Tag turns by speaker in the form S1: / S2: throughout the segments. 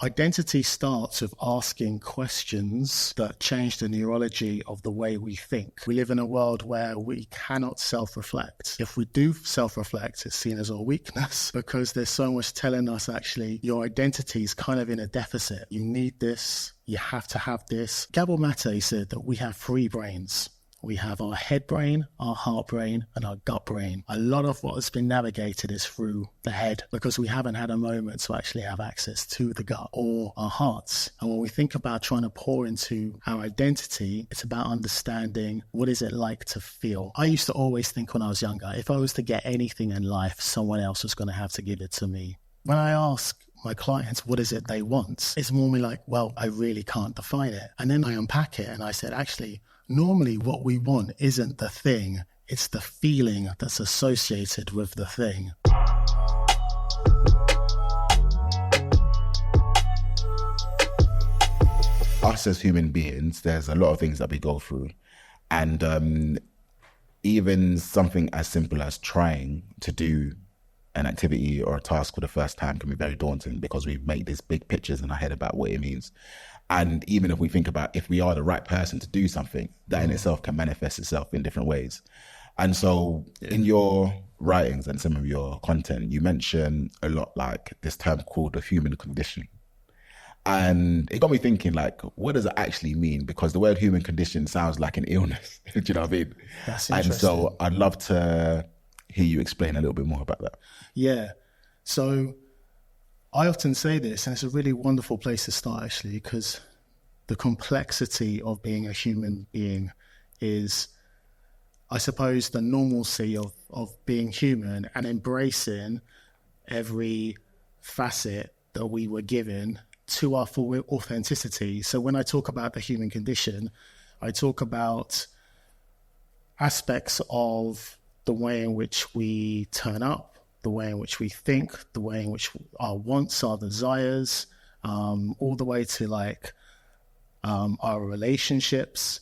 S1: Identity starts with asking questions that change the neurology of the way we think. We live in a world where we cannot self-reflect. If we do self-reflect, it's seen as a weakness because there's so much telling us actually your identity is kind of in a deficit. You need this, you have to have this. Gabor Mate said that we have three brains. We have our head brain, our heart brain, and our gut brain. A lot of what has been navigated is through the head because we haven't had a moment to actually have access to the gut or our hearts. And when we think about trying to pour into our identity, it's about understanding what is it like to feel. I used to always think when I was younger, if I was to get anything in life, someone else was going to have to give it to me. When I ask my clients what is it they want, it's normally like, well, I really can't define it. And then I unpack it and I said, actually, normally what we want isn't the thing, it's the feeling that's associated with the thing.
S2: Us as human beings, there's a lot of things that we go through. And even something as simple as trying to do an activity or a task for the first time can be very daunting because we make these big pictures in our head about what it means. And even if we think about if we are the right person to do something, that in itself can manifest itself in different ways. And so in your writings and some of your content, you mention a lot like this term called the human condition. And it got me thinking, like, what does it actually mean? Because the word human condition sounds like an illness. Do you know what I mean?
S1: That's interesting.
S2: And so I'd love to hear you explain a little bit more about that.
S1: Yeah. So I often say this, and it's a really wonderful place to start, actually, because the complexity of being a human being is, I suppose, the normalcy of being human and embracing every facet that we were given to our full authenticity. So when I talk about the human condition, I talk about aspects of the way in which we turn up, the way in which we think, the way in which our wants, our desires, all the way to like our relationships,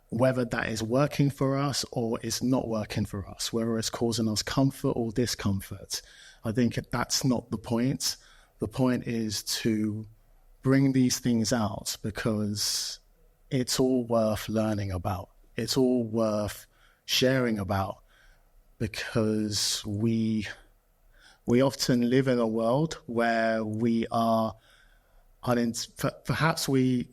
S1: whether that is working for us or is not working for us, whether it's causing us comfort or discomfort. I think that's not the point. The point is to bring these things out because it's all worth learning about. It's all worth sharing about because we often live in a world where we are perhaps we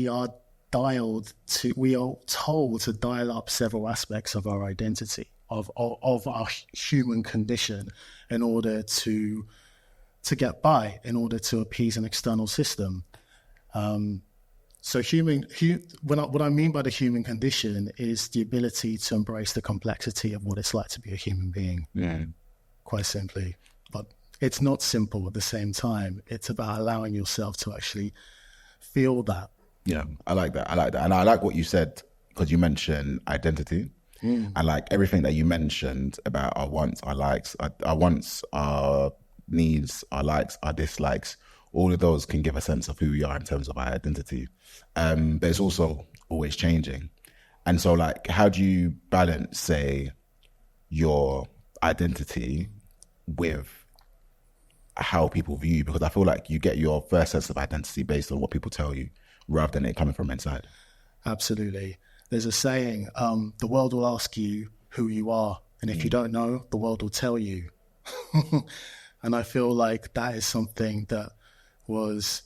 S1: are told to dial up several aspects of our identity, of our human condition in order to get by, in order to appease an external system. So what I mean by the human condition is the ability to embrace the complexity of what it's like to be a human being.
S2: Yeah.
S1: Quite simply. But it's not simple at the same time. It's about allowing yourself to actually feel that.
S2: Yeah, I like that. And I like what you said, because you mentioned identity. I like everything that you mentioned about our wants, our likes, our wants, our needs, our likes, our dislikes. All of those can give a sense of who we are in terms of our identity. But it's also always changing. And so, like, how do you balance, say, your identity with how people view you? Because I feel like you get your first sense of identity based on what people tell you rather than it coming from inside.
S1: Absolutely. There's a saying, the world will ask you who you are. And if you don't know, the world will tell you. And I feel like that is something that was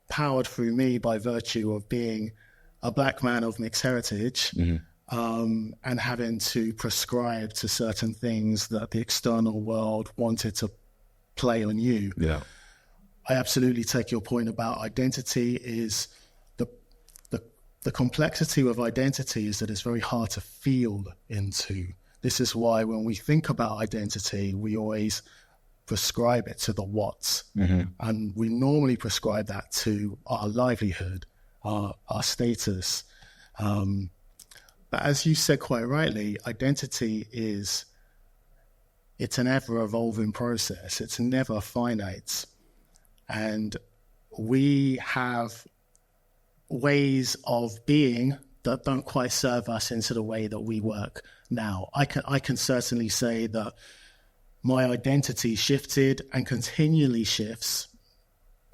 S1: powered through me by virtue of being a black man of mixed heritage, and having to prescribe to certain things that the external world wanted to play on you.
S2: Yeah,
S1: I absolutely take your point about identity. Is the complexity of identity is that it's very hard to feel into. This is why when we think about identity, we always prescribe it to the what. And we normally prescribe that to our livelihood, our status. But as you said quite rightly, identity it's an ever-evolving process. It's never finite. And we have ways of being that don't quite serve us into the way that we work now. I can certainly say that my identity shifted and continually shifts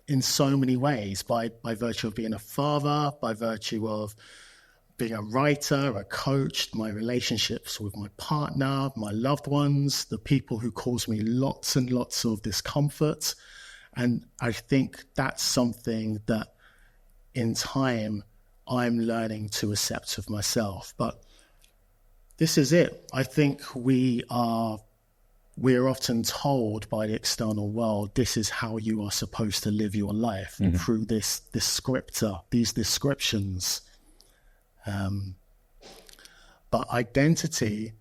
S1: in so many ways by virtue of being a father, by virtue of being a writer, a coach, my relationships with my partner, my loved ones, the people who cause me lots and lots of discomfort. And I think that's something that in time I'm learning to accept of myself. But this is it. I think we're often told by the external world, this is how you are supposed to live your life through this descriptor, these descriptions. But identity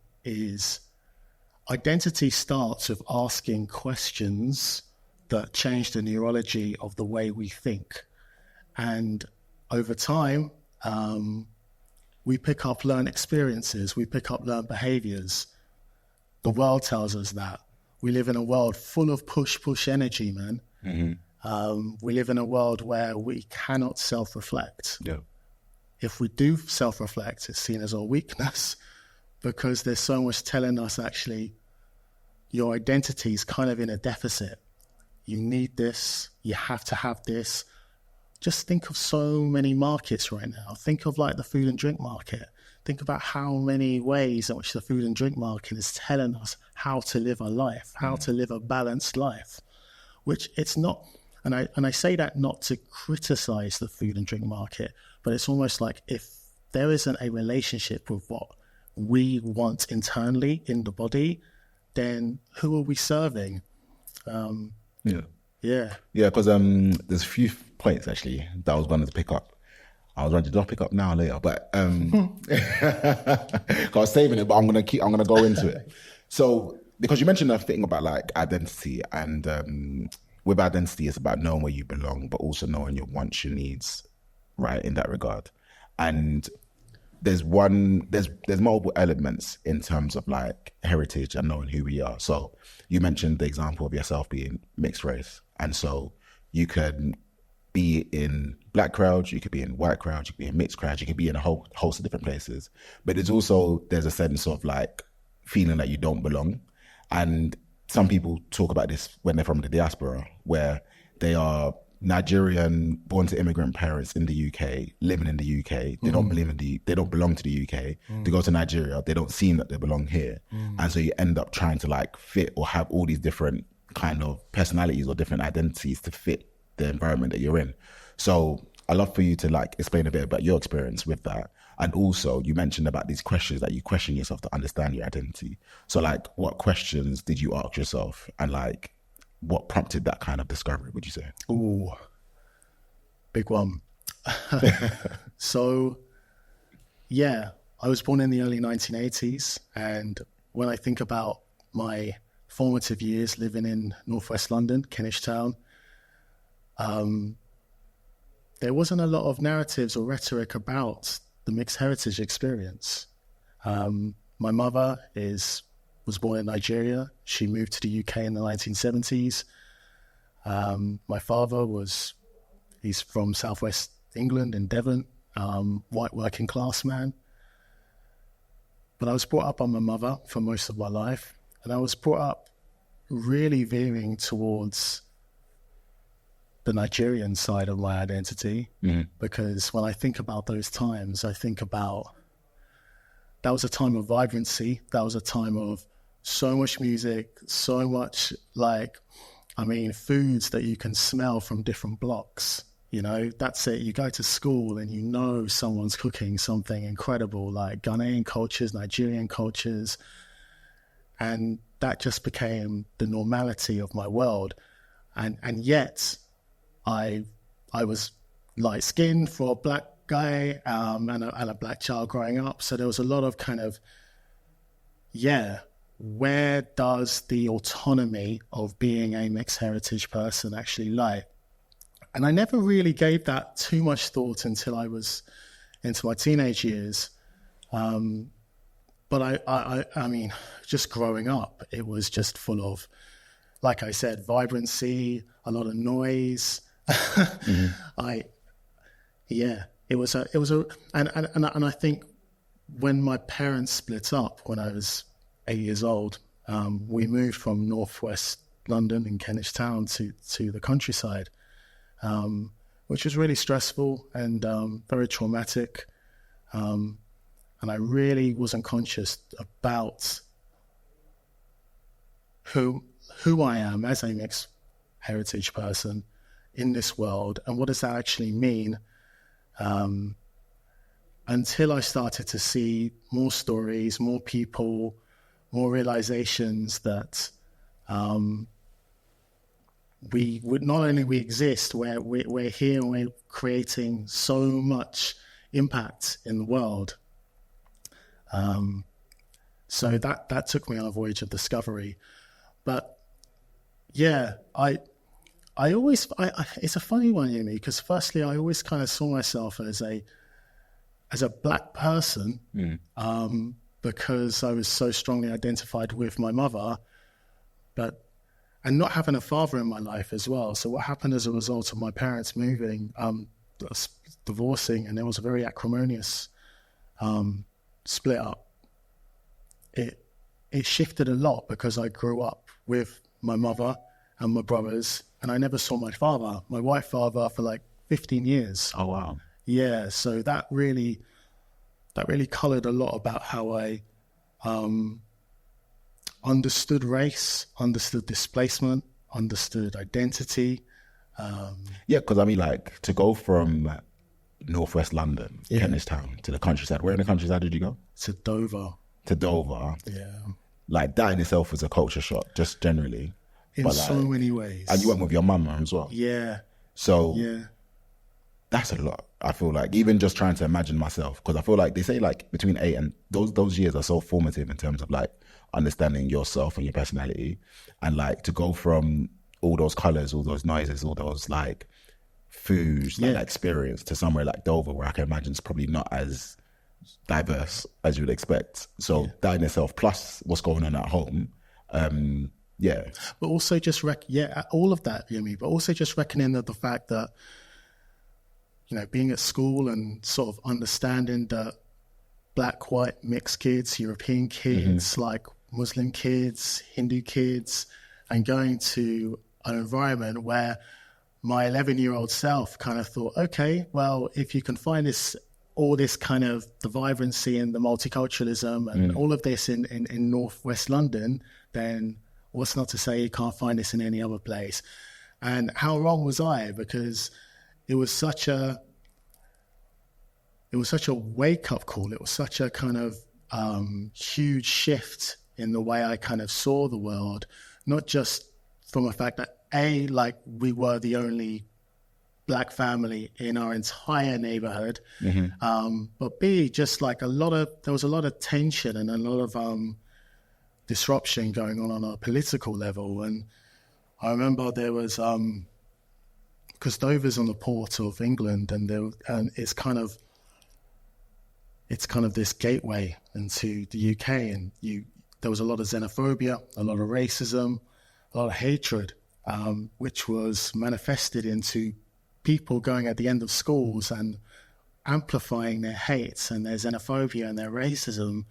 S1: starts with asking questions that change the neurology of the way we think. And over time, we pick up learned experiences, we pick up learned behaviors. The world tells us that. We live in a world full of push energy, man. We live in a world where we cannot self-reflect.
S2: Yeah.
S1: If we do self-reflect, it's seen as a weakness because there's so much telling us actually your identity is kind of in a deficit. You need this, you have to have this. Just think of so many markets right now. Think of like the food and drink market. Think about how many ways in which the food and drink market is telling us how to live a life, how to live a balanced life, which it's not. And I say that not to criticize the food and drink market, but it's almost like if there isn't a relationship with what we want internally in the body, then who are we serving? Yeah,
S2: because there's a few points actually that I was going to pick up. I was ready to pick up now or later, but I was saving it, but I'm gonna go into it. So because you mentioned a thing about like identity, and with identity, it's about knowing where you belong, but also knowing your wants, your needs, right? In that regard, and there's multiple elements in terms of like heritage and knowing who we are. So you mentioned the example of yourself being mixed race, and so you can be in black crowds, you could be in white crowds, you could be in mixed crowds, you could be in a whole host of different places. But there's a sense of like feeling that you don't belong. And some people talk about this when they're from the diaspora, where they are Nigerian, born to immigrant parents in the UK, living in the UK. They don't belong to the UK. They go to Nigeria, they don't seem that they belong here. And so you end up trying to like fit or have all these different kind of personalities or different identities to fit the environment that you're in. So I'd love for you to like explain a bit about your experience with that. And also you mentioned about these questions that you question yourself to understand your identity. So like what questions did you ask yourself, and like what prompted that kind of discovery, would you say?
S1: Ooh, big one. So yeah, I was born in the early 1980s. And when I think about my formative years living in Northwest London, Kentish Town, there wasn't a lot of narratives or rhetoric about the mixed heritage experience. My mother was born in Nigeria. She moved to the UK in the 1970s. My father he's from Southwest England in Devon, white working class man. But I was brought up by my mother for most of my life. And I was brought up really veering towards the Nigerian side of my identity, because when I think about those times, I think about that was a time of vibrancy. That was a time of so much music, so much foods that you can smell from different blocks. You know, that's it. You go to school and you know someone's cooking something incredible, like Ghanaian cultures, Nigerian cultures. And that just became the normality of my world. And yet I was light skinned for a black guy, and a black child growing up. So there was a lot of kind of, where does the autonomy of being a mixed heritage person actually lie? And I never really gave that too much thought until I was into my teenage years. But I mean, just growing up, it was just full of, like I said, vibrancy, a lot of noise. And I think when my parents split up when I was 8 years old, we moved from Northwest London in Kentish Town to the countryside. which was really stressful and very traumatic. And I really wasn't conscious about who I am as a mixed heritage person in this world, and what does that actually mean, until I started to see more stories, more people, more realizations that we would not only we exist, we're here and we're creating so much impact in the world. So that took me on a voyage of discovery. But yeah, I always it's a funny one, Yumi, because firstly I always kind of saw myself as a black person, because I was so strongly identified with my mother, and not having a father in my life as well. So what happened as a result of my parents moving, divorcing, and there was a very acrimonious split up. It shifted a lot because I grew up with my mother and my brothers, and I never saw my father, my white father, for like 15 years.
S2: Oh, wow.
S1: Yeah, so that really colored a lot about how I understood race, understood displacement, understood identity.
S2: Yeah, because I mean, like, to go from northwest London, Kentish Town, to the countryside. Where in the countryside did you go?
S1: To Dover.
S2: To Dover.
S1: Yeah.
S2: Like, that in itself was a culture shock, just generally.
S1: In so many ways.
S2: And you went with your mum as well.
S1: Yeah.
S2: So
S1: yeah,
S2: that's a lot. I feel like, even just trying to imagine myself, because I feel like they say like between 8 and those years are so formative in terms of like understanding yourself and your personality, and like to go from all those colors, all those noises, all those like foods, that experience, to somewhere like Dover, where I can imagine it's probably not as diverse as you would expect. So that in itself, plus what's going on at home, but
S1: also just all of that, Yumi, but also just reckoning that the fact that, you know, being at school and sort of understanding that black, white, mixed kids, European kids, like Muslim kids, Hindu kids, and going to an environment where my 11-year-old self kind of thought, okay, well, if you can find all this kind of the vibrancy and the multiculturalism and all of this in northwest London, then what's not to say you can't find this in any other place? And how wrong was I? Because it was such a wake-up call. It was such a kind of huge shift in the way I kind of saw the world, not just from the fact that like we were the only black family in our entire neighborhood, but B, just like there was a lot of tension and a lot of disruption going on a political level. And I remember there was because Dover's on the port of England, and it's kind of this gateway into the UK, and there was a lot of xenophobia, a lot of racism, a lot of hatred, which was manifested into people going at the end of schools and amplifying their hates and their xenophobia and their racism.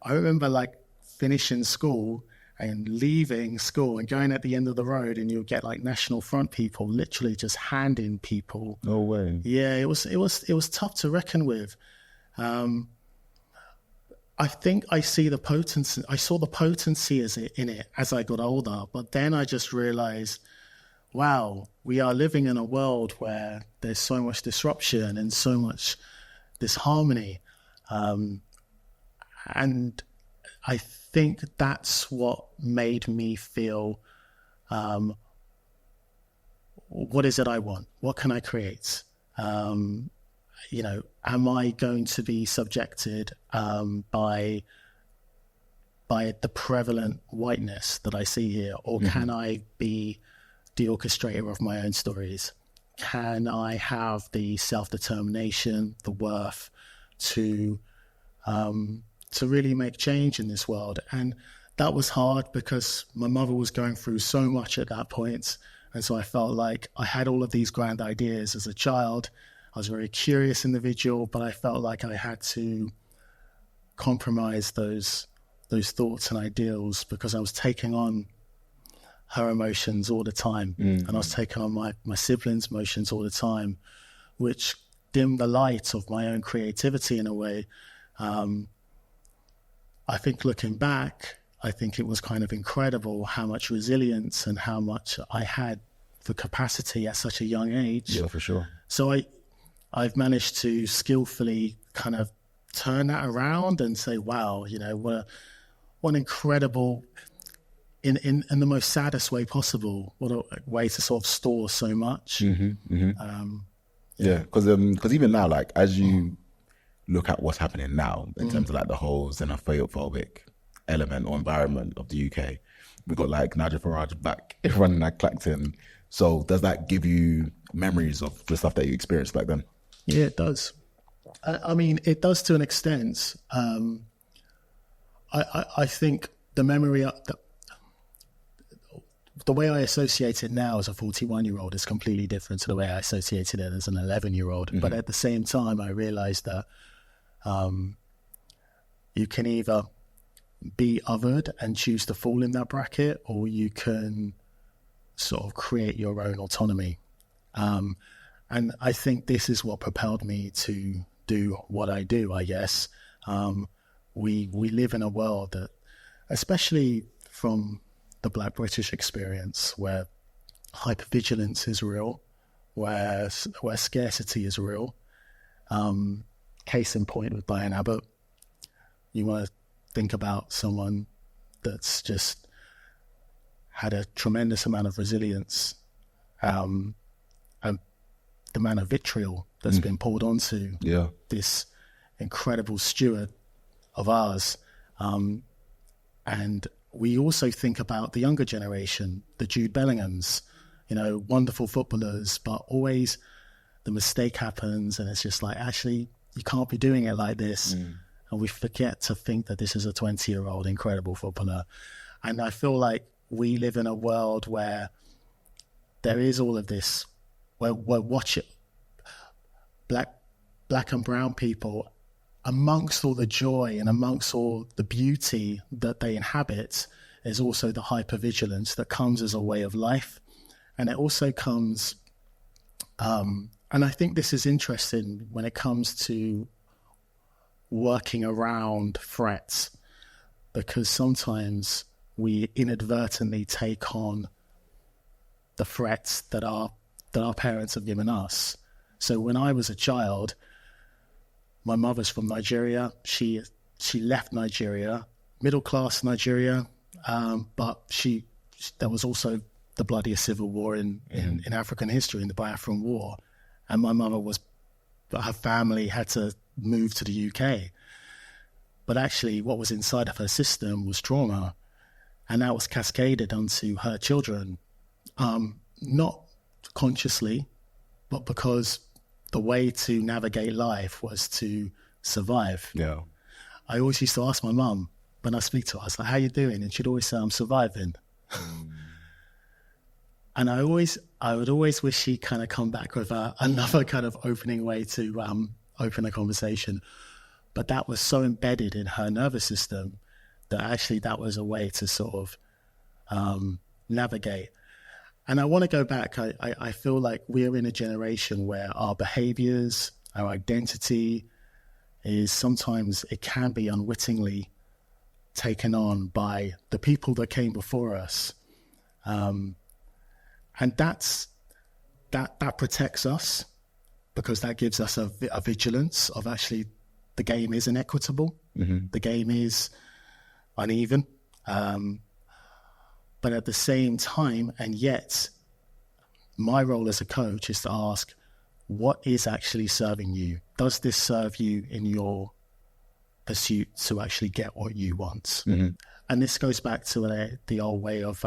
S1: I remember like finishing school and leaving school and going at the end of the road, and you'll get like National Front people literally just handing people.
S2: No way.
S1: Yeah, it was tough to reckon with. I think I saw the potency in it as I got older, but then I just realized, wow, we are living in a world where there's so much disruption and so much disharmony. And I think that's what made me feel, what is it I want? What can I create? You know, am I going to be subjected by the prevalent whiteness that I see here? Or can I be the orchestrator of my own stories? Can I have the self-determination, the worth to really make change in this world? And that was hard because my mother was going through so much at that point. And so I felt like I had all of these grand ideas as a child. I was a very curious individual, but I felt like I had to compromise those thoughts and ideals because I was taking on her emotions all the time. And I was taking on my siblings' emotions all the time, which dimmed the light of my own creativity in a way. I think looking back, I think it was kind of incredible how much resilience and how much I had the capacity at such a young age.
S2: Yeah, for sure.
S1: So I've managed to skillfully kind of turn that around and say, wow, you know, what an incredible, in the most saddest way possible, what a way to sort of store so much.
S2: Yeah, because even now, like, as you look at what's happening now in terms of like the whole xenophobic element or environment of the UK, we've got like Nigel Farage back running at Clacton. So does that give you memories of the stuff that you experienced back then?
S1: Yeah, it does. I mean, it does to an extent. I think the memory, the way I associate it now as a 41-year-old is completely different to the way I associated it as an 11-year-old. But at the same time, I realized that you can either be othered and choose to fall in that bracket, or you can sort of create your own autonomy. And I think this is what propelled me to do what I do, I guess. We live in a world that, especially from the Black British experience, where hypervigilance is real, where scarcity is real. Case in point with Diane Abbott. You want to think about someone that's just had a tremendous amount of resilience, and the amount of vitriol that's been poured onto this incredible steward of ours. And we also think about the younger generation, the Jude Bellinghams, you know, wonderful footballers, but always the mistake happens and it's just like, actually, you can't be doing it like this. And we forget to think that this is a 20-year-old incredible footballer. And I feel like we live in a world where there is all of this, where watch it, black and brown people, amongst all the joy and amongst all the beauty that they inhabit, is also the hypervigilance that comes as a way of life. And it also comes, and I think this is interesting when it comes to working around threats, because sometimes we inadvertently take on the threats that our parents have given us. So when I was a child, my mother's from Nigeria. She left Nigeria, middle class Nigeria, but there was also the bloodiest civil war in African history, in the Biafran War, and my mother her family had to move to the UK. But actually, what was inside of her system was trauma, and that was cascaded onto her children, not consciously, but because the way to navigate life was to survive.
S2: Yeah.
S1: I always used to ask my mum, when I speak to her, I was like, how you doing? And she'd always say, I'm surviving. And I would always wish she'd kind of come back with another kind of opening way to open a conversation. But that was so embedded in her nervous system that actually that was a way to sort of navigate. And I want to go back. I feel like we're in a generation where our behaviors, our identity is sometimes, it can be unwittingly taken on by the people that came before us. And that protects us, because that gives us a vigilance of actually the game is inequitable. The game is uneven. But at the same time, and yet, my role as a coach is to ask, what is actually serving you? Does this serve you in your pursuit to actually get what you want? And this goes back to the old way of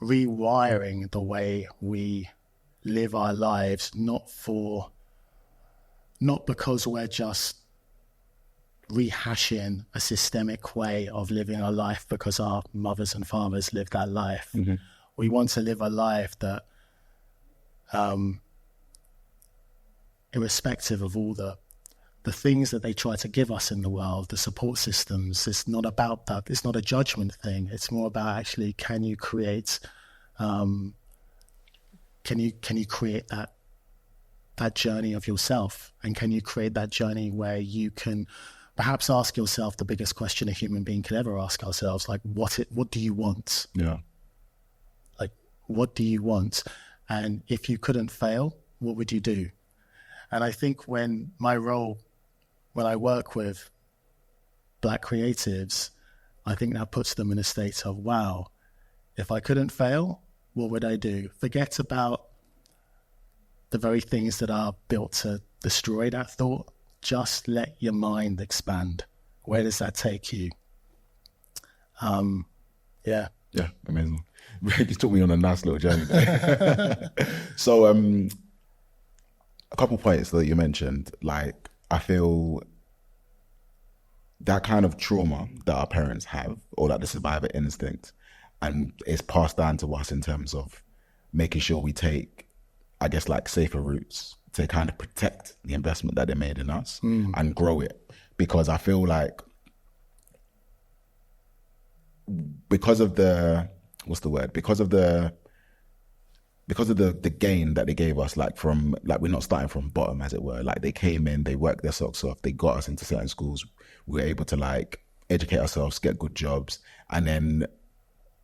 S1: rewiring the way we live our lives, not because we're just rehashing a systemic way of living our life because our mothers and fathers lived that life. We want to live a life that, irrespective of all the the things that they try to give us in the world, the support systems, it's not about that. It's not a judgment thing. It's more about actually, can you create that journey of yourself, and can you create that journey where you can perhaps ask yourself the biggest question a human being could ever ask ourselves, like what do you want?
S2: Yeah.
S1: Like, what do you want? And if you couldn't fail, what would you do? And I think when I work with Black creatives, I think that puts them in a state of, wow, if I couldn't fail, what would I do? Forget about the very things that are built to destroy that thought. Just let your mind expand. Where does that take you? Yeah,
S2: amazing. You took me on a nice little journey there. So a couple points that you mentioned, like, I feel that kind of trauma that our parents have, or that the survivor instinct, and it's passed down to us in terms of making sure we take, I guess, like, safer routes to kind of protect the investment that they made in us and grow it. Because I feel like because of the gain that they gave us, like, from, like, we're not starting from bottom, as it were. Like, they came in, they worked their socks off, they got us into certain schools, we were able to, like, educate ourselves, get good jobs, and then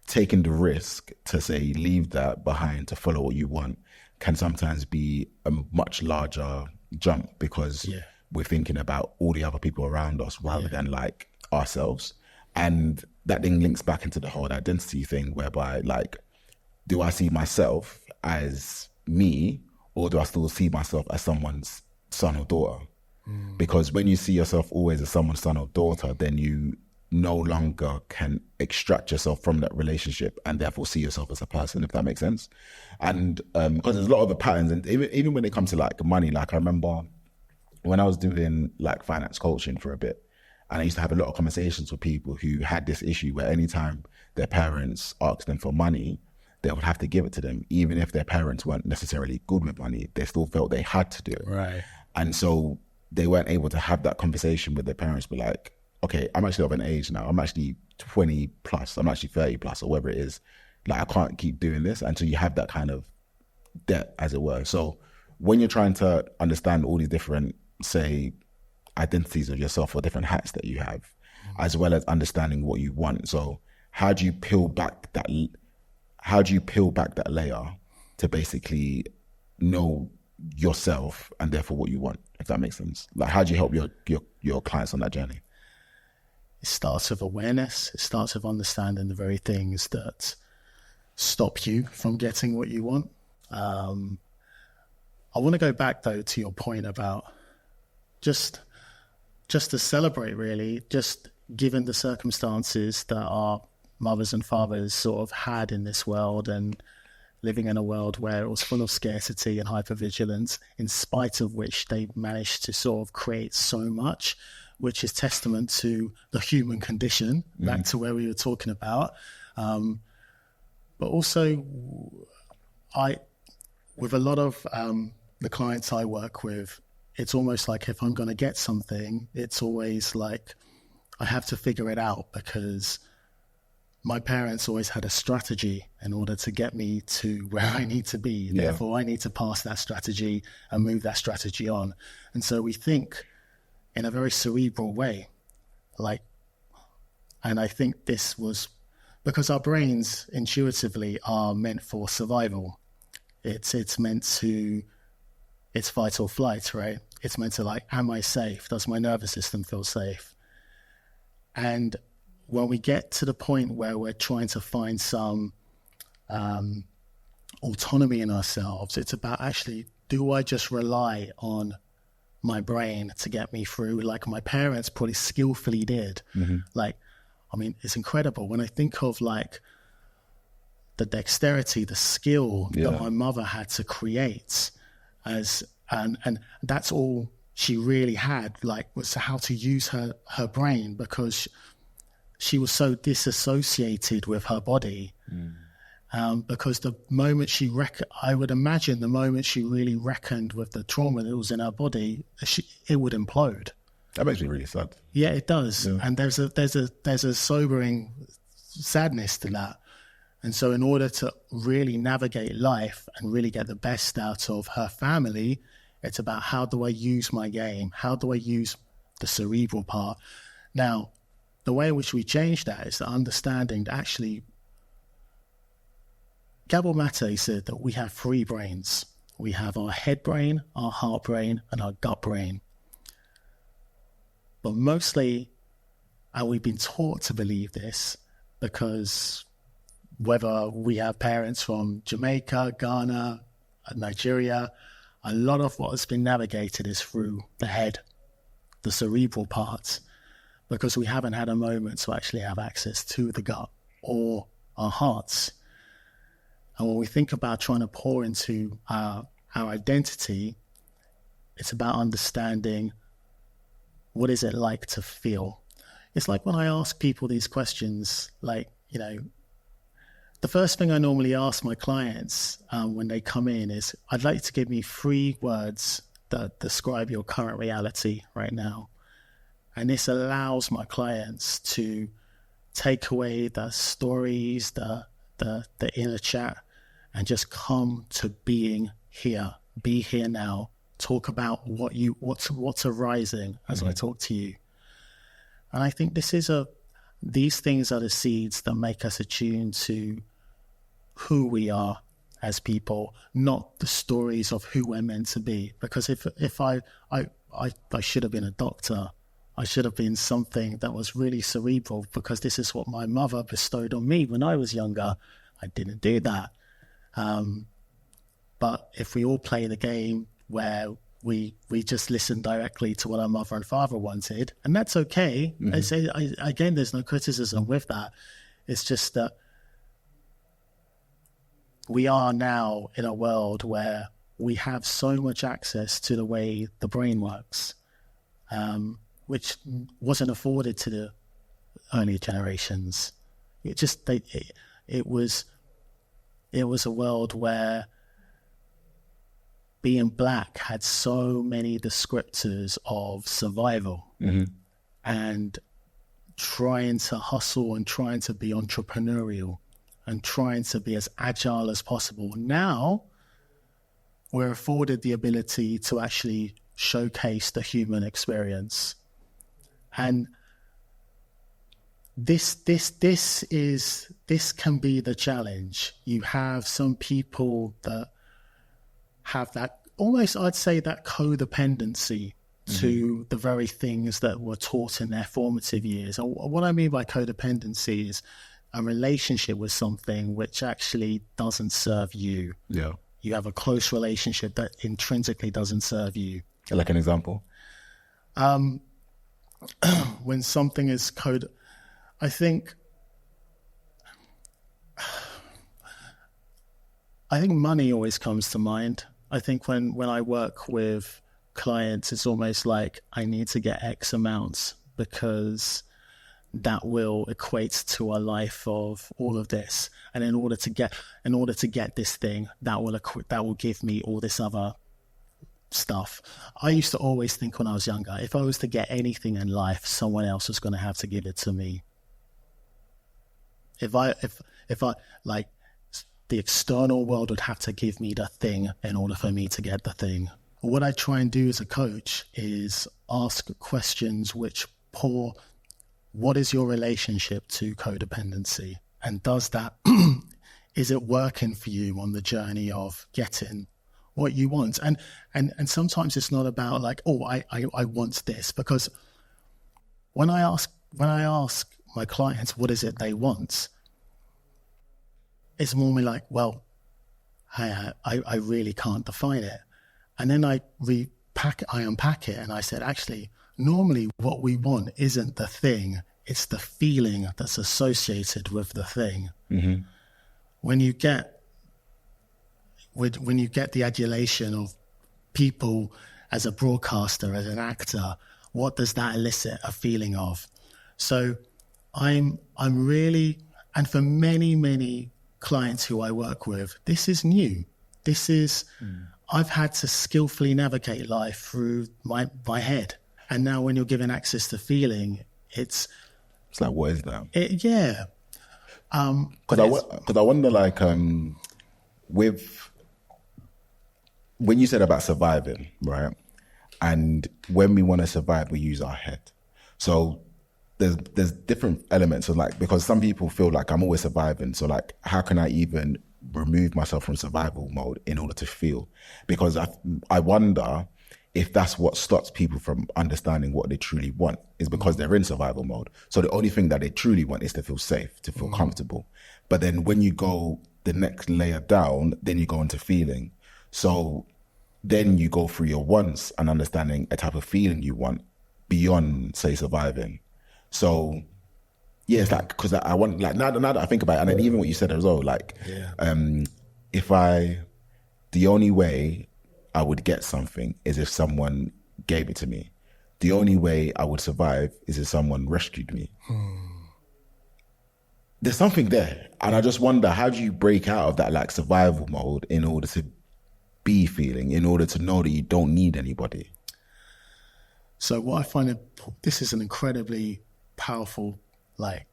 S2: taking the risk to, say, leave that behind to follow what you want can sometimes be a much larger jump, because we're thinking about all the other people around us rather than, like, ourselves. And that then links back into the whole identity thing, whereby, like, do I see myself as me, or do I still see myself as someone's son or daughter? Because when you see yourself always as someone's son or daughter, then you no longer can extract yourself from that relationship and therefore see yourself as a person, if that makes sense. And because there's a lot of the patterns, and even when it comes to, like, money, like, I remember when I was doing, like, finance coaching for a bit, and I used to have a lot of conversations with people who had this issue where anytime their parents asked them for money, they would have to give it to them. Even if their parents weren't necessarily good with money, they still felt they had to do it.
S1: Right.
S2: And so they weren't able to have that conversation with their parents, be like, okay, I'm actually of an age now. I'm actually 20 plus. I'm actually 30 plus, or whatever it is. Like, I can't keep doing this until you have that kind of debt, as it were. So when you're trying to understand all these different, say, identities of yourself, or different hats that you have, as well as understanding what you want. So how do you peel back that layer to basically know yourself and therefore what you want, if that makes sense? Like, how do you help your clients on that journey?
S1: It starts with awareness. It starts with understanding the very things that stop you from getting what you want. I want to go back, though, to your point about just to celebrate, really, just given the circumstances that our mothers and fathers sort of had in this world, and living in a world where it was full of scarcity and hypervigilance, in spite of which they managed to sort of create so much, which is testament to the human condition, back to where we were talking about. But also, with a lot of the clients I work with, it's almost like if I'm going to get something, it's always like I have to figure it out, because my parents always had a strategy in order to get me to where I need to be. Yeah. Therefore, I need to pass that strategy and move that strategy on. And so we think in a very cerebral way, like, and I think this was because our brains intuitively are meant for survival. It's meant to, it's fight or flight, right? It's meant to, like, am I safe? Does my nervous system feel safe? And when we get to the point where we're trying to find some autonomy in ourselves, it's about actually, do I just rely on my brain to get me through, like my parents probably skillfully did? Like, I mean, it's incredible when I think of, like, the dexterity, the skill that my mother had to create, and that's all she really had, like, was how to use her brain, because she was so disassociated with her body. because the moment I would imagine the moment she really reckoned with the trauma that was in her body, it would implode.
S2: That makes me really sad.
S1: Yeah, it does. Yeah. And there's a sobering sadness to that. And so in order to really navigate life and really get the best out of her family, it's about how do I use my game? How do I use the cerebral part? Now, the way in which we change that is the understanding that actually Gabor Mate said that we have 3 brains. We have our head brain, our heart brain, and our gut brain. But mostly, and we've been taught to believe this because whether we have parents from Jamaica, Ghana, Nigeria, a lot of what has been navigated is through the head, the cerebral parts, because we haven't had a moment to actually have access to the gut or our hearts. And when we think about trying to pour into our identity, it's about understanding what is it like to feel. It's like when I ask people these questions, like, you know, the first thing I normally ask my clients when they come in is, I'd like you to give me 3 words that describe your current reality right now. And this allows my clients to take away the stories, the inner chat, and just come to being here. Be here now. Talk about what's arising as I talk to you. And I think these things are the seeds that make us attuned to who we are as people, not the stories of who we're meant to be. Because if I should have been a doctor, I should have been something that was really cerebral, because this is what my mother bestowed on me when I was younger. I didn't do that. But if we all play the game where we just listen directly to what our mother and father wanted, and that's okay. Again, there's no criticism with that. It's just that we are now in a world where we have so much access to the way the brain works, which wasn't afforded to the earlier generations. It was a world where being black had so many descriptors of survival and trying to hustle and trying to be entrepreneurial and trying to be as agile as possible. Now we're afforded the ability to actually showcase the human experience. And this can be the challenge. You have some people that have that almost, I'd say, that codependency to the very things that were taught in their formative years. And what I mean by codependency is a relationship with something which actually doesn't serve you.
S2: Yeah.
S1: You have a close relationship that intrinsically doesn't serve you.
S2: Like an example?
S1: When something is I think money always comes to mind. I think when I work with clients, it's almost like I need to get X amounts because that will equate to a life of all of this. And in order to get this thing, that will give me all this other stuff. I used to always think when I was younger, if I was to get anything in life, someone else was going to have to give it to me. If I like, the external world would have to give me the thing in order for me to get the thing. What I try and do as a coach is ask questions which pour, what is your relationship to codependency? And does that, is it working for you on the journey of getting what you want? And sometimes it's not about like, oh, I want this, because when I ask my clients what is it they want, it's normally like, well, I really can't define it. And then I unpack it, and I said, actually, normally what we want isn't the thing, it's the feeling that's associated with the thing. Mm-hmm. When you get the adulation of people as a broadcaster, as an actor, what does that elicit a feeling of? So I'm really, and for many clients who I work with, this is new. This is, I've had to skillfully navigate life through my head. And now when you're given access to feeling, it's
S2: like, what is that?
S1: Yeah.
S2: Because I wonder, like, with, when you said about surviving, right? And when we want to survive, we use our head. So there's different elements of, like, because some people feel like I'm always surviving. So, like, how can I even remove myself from survival mode in order to feel? Because I wonder if that's what stops people from understanding what they truly want, is because they're in survival mode. So the only thing that they truly want is to feel safe, to feel comfortable. But then when you go the next layer down, then you go into feeling. So then you go through your wants and understanding a type of feeling you want beyond, say, surviving. So yeah, it's like, because I want, like, now that I think about it, and then even what you said as well, like, the only way I would get something is if someone gave it to me. The only way I would survive is if someone rescued me. There's something there. And I just wonder, how do you break out of that, like, survival mode in order to be feeling, in order to know that you don't need anybody?
S1: So what I find, this is an incredibly powerful, like,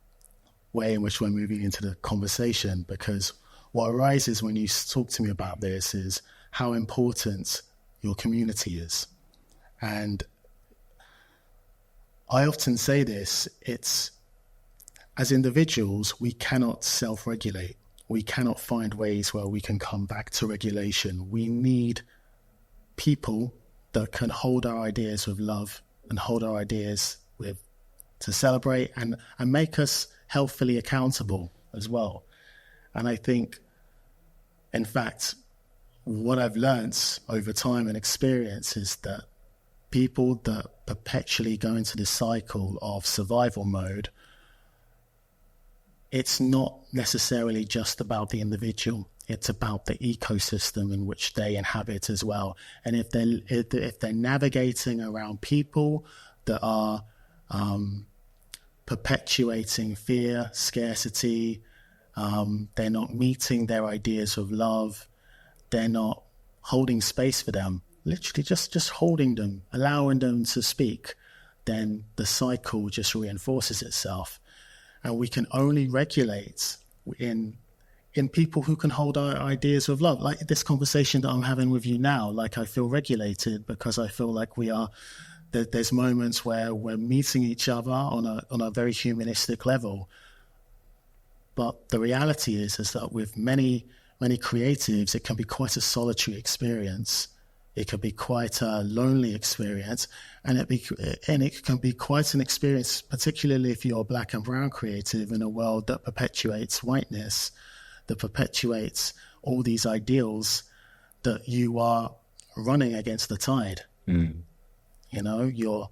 S1: way in which we're moving into the conversation, because what arises when you talk to me about this is how important your community is. And I often say this, it's, as individuals, we cannot self-regulate. We cannot find ways where we can come back to regulation. We need people that can hold our ideas with love and hold our ideas with, to celebrate and make us healthily accountable as well. And I think, in fact, what I've learned over time and experience is that people that perpetually go into this cycle of survival mode, it's not necessarily just about the individual. It's about the ecosystem in which they inhabit as well. And if they're navigating around people that are perpetuating fear, scarcity, they're not meeting their ideas of love, they're not holding space for them, literally just holding them, allowing them to speak, then the cycle just reinforces itself. And we can only regulate in people who can hold our ideas of love. Like this conversation that I'm having with you now, like I feel regulated because I feel like there's moments where we're meeting each other on a very humanistic level. But the reality is that with many creatives, it can be quite a solitary experience. It can be quite a lonely experience, and it can be quite an experience, particularly if you're a Black and brown creative in a world that perpetuates whiteness, that perpetuates all these ideals, that you are running against the tide. You know, you're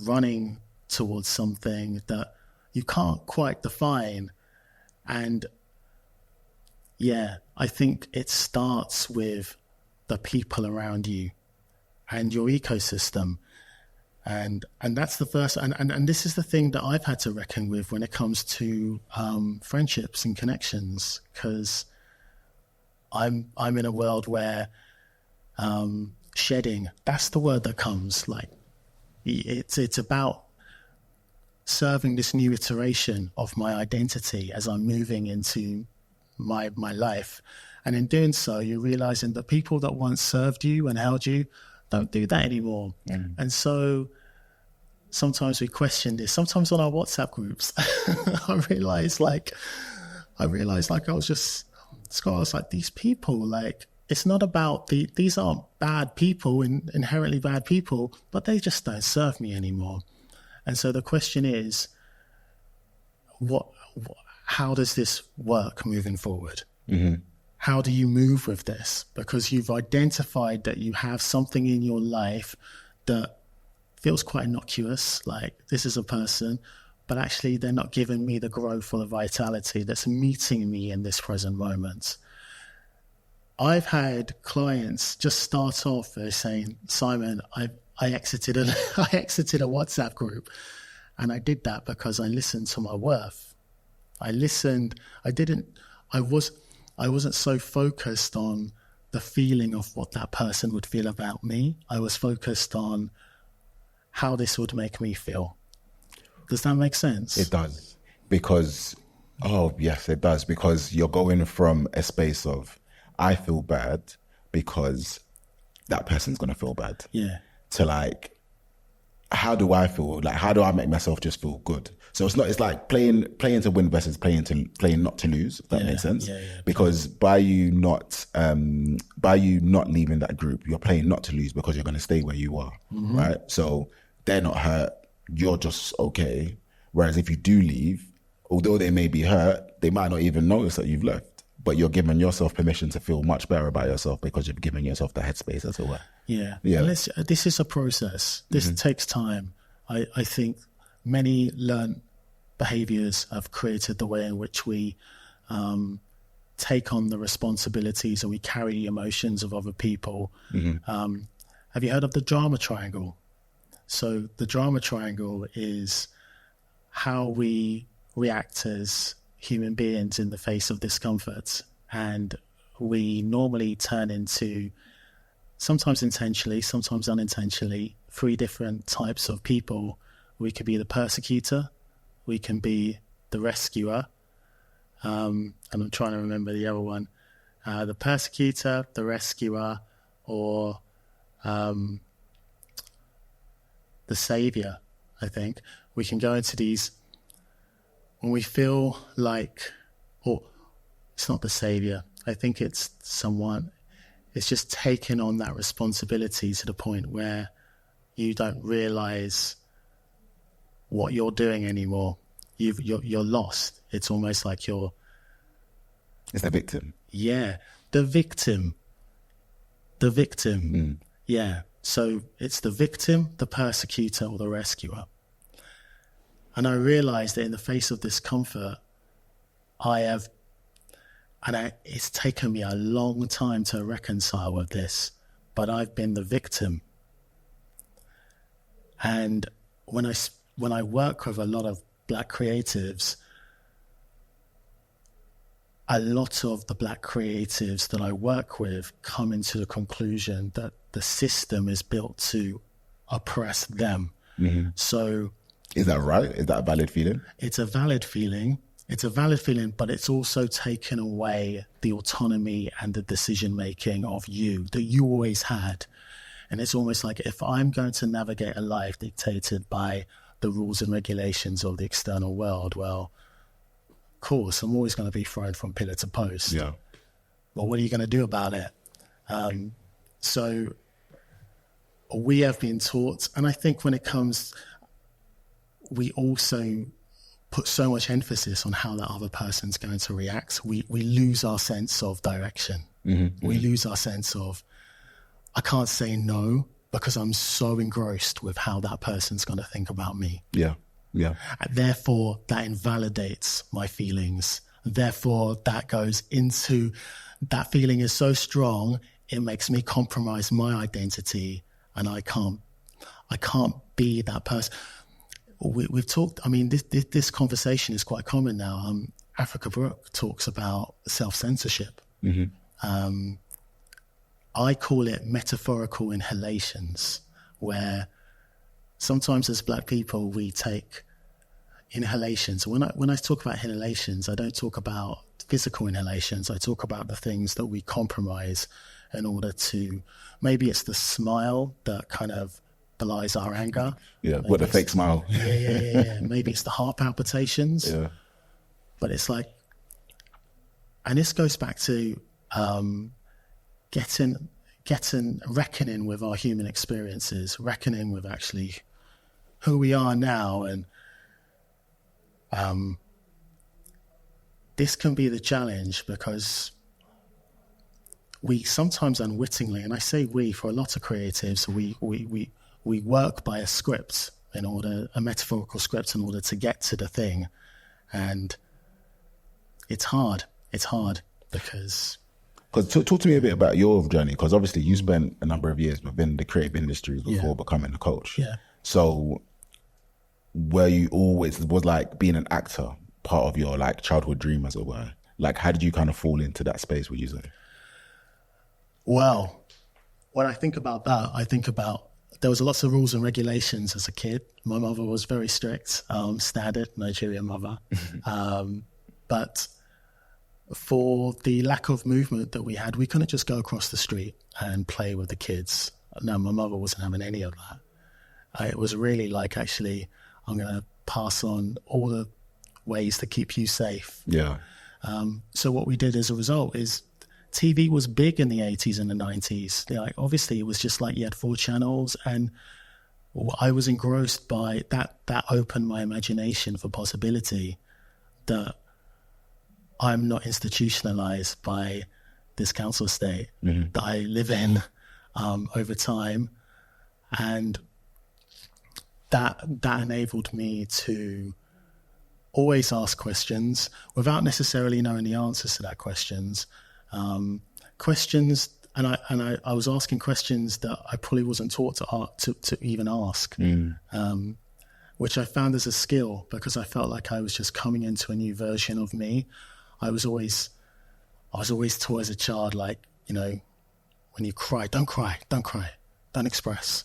S1: running towards something that you can't quite define. And yeah, I think it starts with the people around you and your ecosystem. And that's the first, and this is the thing that I've had to reckon with when it comes to friendships and connections, because I'm in a world where shedding, that's the word that comes. Like it's about serving this new iteration of my identity as I'm moving into my life. And in doing so, you're realizing that people that once served you and held you don't do that anymore. And so sometimes we question this. Sometimes on our WhatsApp groups, I realized I was like, these people, like, it's not about these aren't bad people, inherently bad people, but they just don't serve me anymore. And so the question is, how does this work moving forward? How do you move with this? Because you've identified that you have something in your life that feels quite innocuous, like this is a person, but actually they're not giving me the growth or the vitality that's meeting me in this present moment. I've had clients just start off by saying, Simon, I exited a WhatsApp group, and I did that because I listened to my worth. I I wasn't so focused on the feeling of what that person would feel about me. I was focused on how this would make me feel. Does that make sense?
S2: It does. Because, oh, yes, it does. Because you're going from a space of, I feel bad because that person's going to feel bad.
S1: Yeah.
S2: To like, how do I feel? Like, how do I make myself just feel good? So it's like playing to win versus playing not to lose, if that makes sense.
S1: Yeah.
S2: Because by you not leaving that group, you're playing not to lose because you're going to stay where you are, right? So they're not hurt, you're just okay. Whereas if you do leave, although they may be hurt, they might not even notice that you've left. But you're giving yourself permission to feel much better about yourself because you've given yourself the headspace, as it were.
S1: Yeah.
S2: Yeah.
S1: This is a process. This takes time. I think many learned behaviors have created the way in which we take on the responsibilities and we carry the emotions of other people. Have you heard of the drama triangle? So the drama triangle is how we react as human beings in the face of discomfort, and we normally turn into, sometimes intentionally, sometimes unintentionally, 3 different types of people. We could be the persecutor, we can be the rescuer, and I'm trying to remember the other one, the persecutor, the rescuer, or the savior. I think we can go into these when we feel like, or it's not the savior, I think it's someone, it's just taking on that responsibility to the point where you don't realize what you're doing anymore. You're lost. It's almost like
S2: It's the victim.
S1: Yeah, the victim. Yeah, so it's the victim, the persecutor, or the rescuer. And I realized that in the face of discomfort, it's taken me a long time to reconcile with this, but I've been the victim. And when I work with a lot of Black creatives, a lot of the Black creatives that I work with come into the conclusion that the system is built to oppress them. So,
S2: is that right? Is that a valid feeling?
S1: It's a valid feeling. But it's also taken away the autonomy and the decision-making of you that you always had. And it's almost like, if I'm going to navigate a life dictated by the rules and regulations of the external world, well, of course, I'm always going to be thrown from pillar to post.
S2: Yeah.
S1: Well, what are you going to do about it? So we have been taught, and I think when it comes, we also put so much emphasis on how that other person's going to react. We lose our sense of direction. We lose our sense of, I can't say no because I'm so engrossed with how that person's going to think about me.
S2: Yeah. And
S1: therefore, that invalidates my feelings. Therefore, that goes into, that feeling is so strong, it makes me compromise my identity, and I can't be that person. We've talked, I mean, this conversation is quite common now. Africa Brooke talks about self-censorship. I call it metaphorical inhalations, where sometimes as Black people, we take inhalations. When I talk about inhalations, I don't talk about physical inhalations. I talk about the things that we compromise in order to, maybe it's the smile that kind of belies our anger.
S2: Yeah, with a fake smile.
S1: Yeah. Maybe it's the heart palpitations.
S2: Yeah.
S1: But it's like, and this goes back to reckoning with our human experiences, reckoning with actually who we are now. And this can be the challenge, because we sometimes unwittingly, and I say we, for a lot of creatives, we work by a script, a metaphorical script, in order to get to the thing. And it's hard because...
S2: Talk to me a bit about your journey, because obviously you spent a number of years within the creative industry before becoming a coach.
S1: Yeah.
S2: So were you always, was like being an actor part of your like childhood dream, as it were? Like, how did you kind of fall into that space, would you say?
S1: Well, when I think about that, I think about there was lots of rules and regulations as a kid. My mother was very strict, standard Nigerian mother. But for the lack of movement that we had, we couldn't just go across the street and play with the kids. No, my mother wasn't having any of that. It was really like, actually, I'm going to pass on all the ways to keep you safe.
S2: Yeah.
S1: So what we did as a result is TV was big in the 80s and the 90s. Like, obviously, it was just like you had 4 channels, and I was engrossed by that. That opened my imagination for possibility, that I'm not institutionalized by this council estate that I live in over time. And that enabled me to always ask questions without necessarily knowing the answers to that questions. And I was asking questions that I probably wasn't taught to even ask, which I found as a skill, because I felt like I was just coming into a new version of me. I was always taught as a child, like, you know, when you cry, don't express.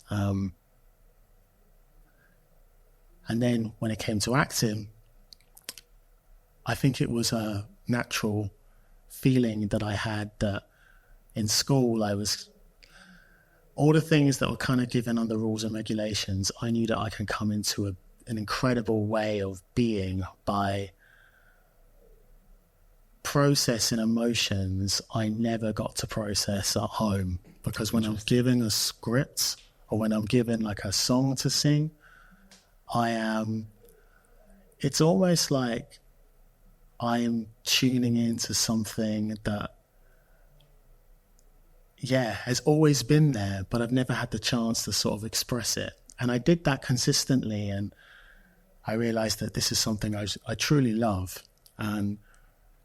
S1: And then when it came to acting, I think it was a natural feeling that I had that in school I was, all the things that were kind of given under rules and regulations, I knew that I can come into an incredible way of being by processing emotions I never got to process at home. Because when I'm given a script, or when I'm given like a song to sing, it's almost like I am tuning into something that, has always been there, but I've never had the chance to sort of express it. And I did that consistently, and I realized that this is something I truly love. And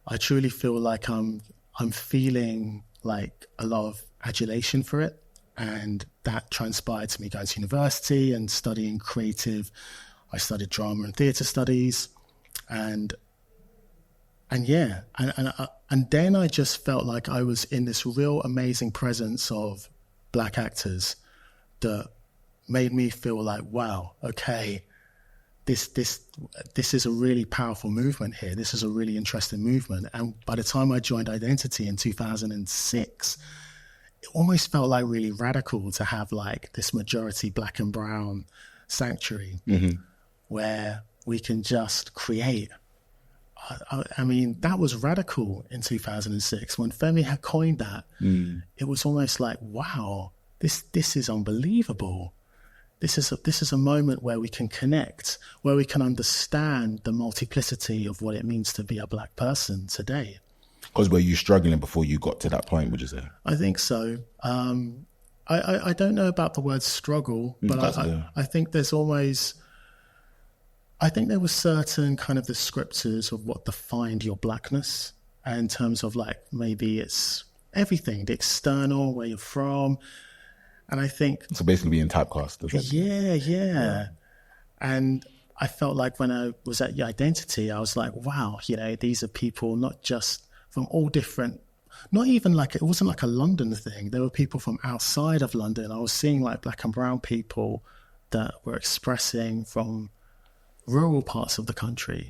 S1: I truly feel like I'm feeling like a lot of adulation for it. And that transpired to me going to university and studying creative. I studied drama and theatre studies, and then I just felt like I was in this real amazing presence of Black actors that made me feel like, wow, okay, this is a really powerful movement here. This is a really interesting movement. And by the time I joined Identity in 2006, it almost felt like really radical to have like this majority Black and brown sanctuary where we can just create. I mean, that was radical in 2006 when Femi had coined that. It was almost like, wow, this is unbelievable. This is a moment where we can connect, where we can understand the multiplicity of what it means to be a Black person today.
S2: Because were you struggling before you got to that point, would you say?
S1: I think so. I don't know about the word struggle, but I think there's always... I think there were certain kind of descriptors of what defined your Blackness, in terms of like, maybe it's everything, the external, where you're from. And I think... So
S2: basically being typecast.
S1: Yeah. And I felt like when I was at Identity, I was like, wow, you know, these are people not just from all different, not even like, it wasn't like a London thing. There were people from outside of London. I was seeing like Black and brown people that were expressing from rural parts of the country.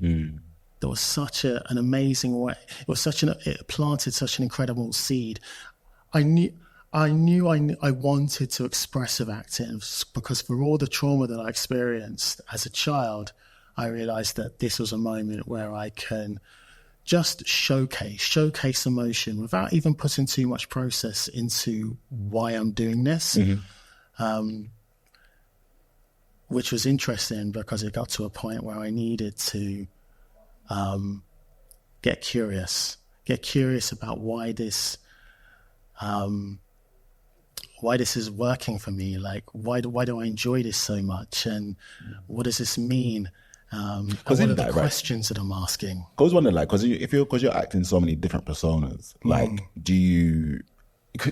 S1: There was such an amazing way. It was it planted such an incredible seed. I knew I wanted to expressive acting, because for all the trauma that I experienced as a child, I realized that this was a moment where I can just showcase emotion without even putting too much process into why I'm doing this. Which was interesting because it got to a point where I needed to get curious about why this is working for me. Like, why do I enjoy this so much, and what does this mean? What are the questions that I'm asking?
S2: I was wondering, like, because you're acting so many different personas, like, do you?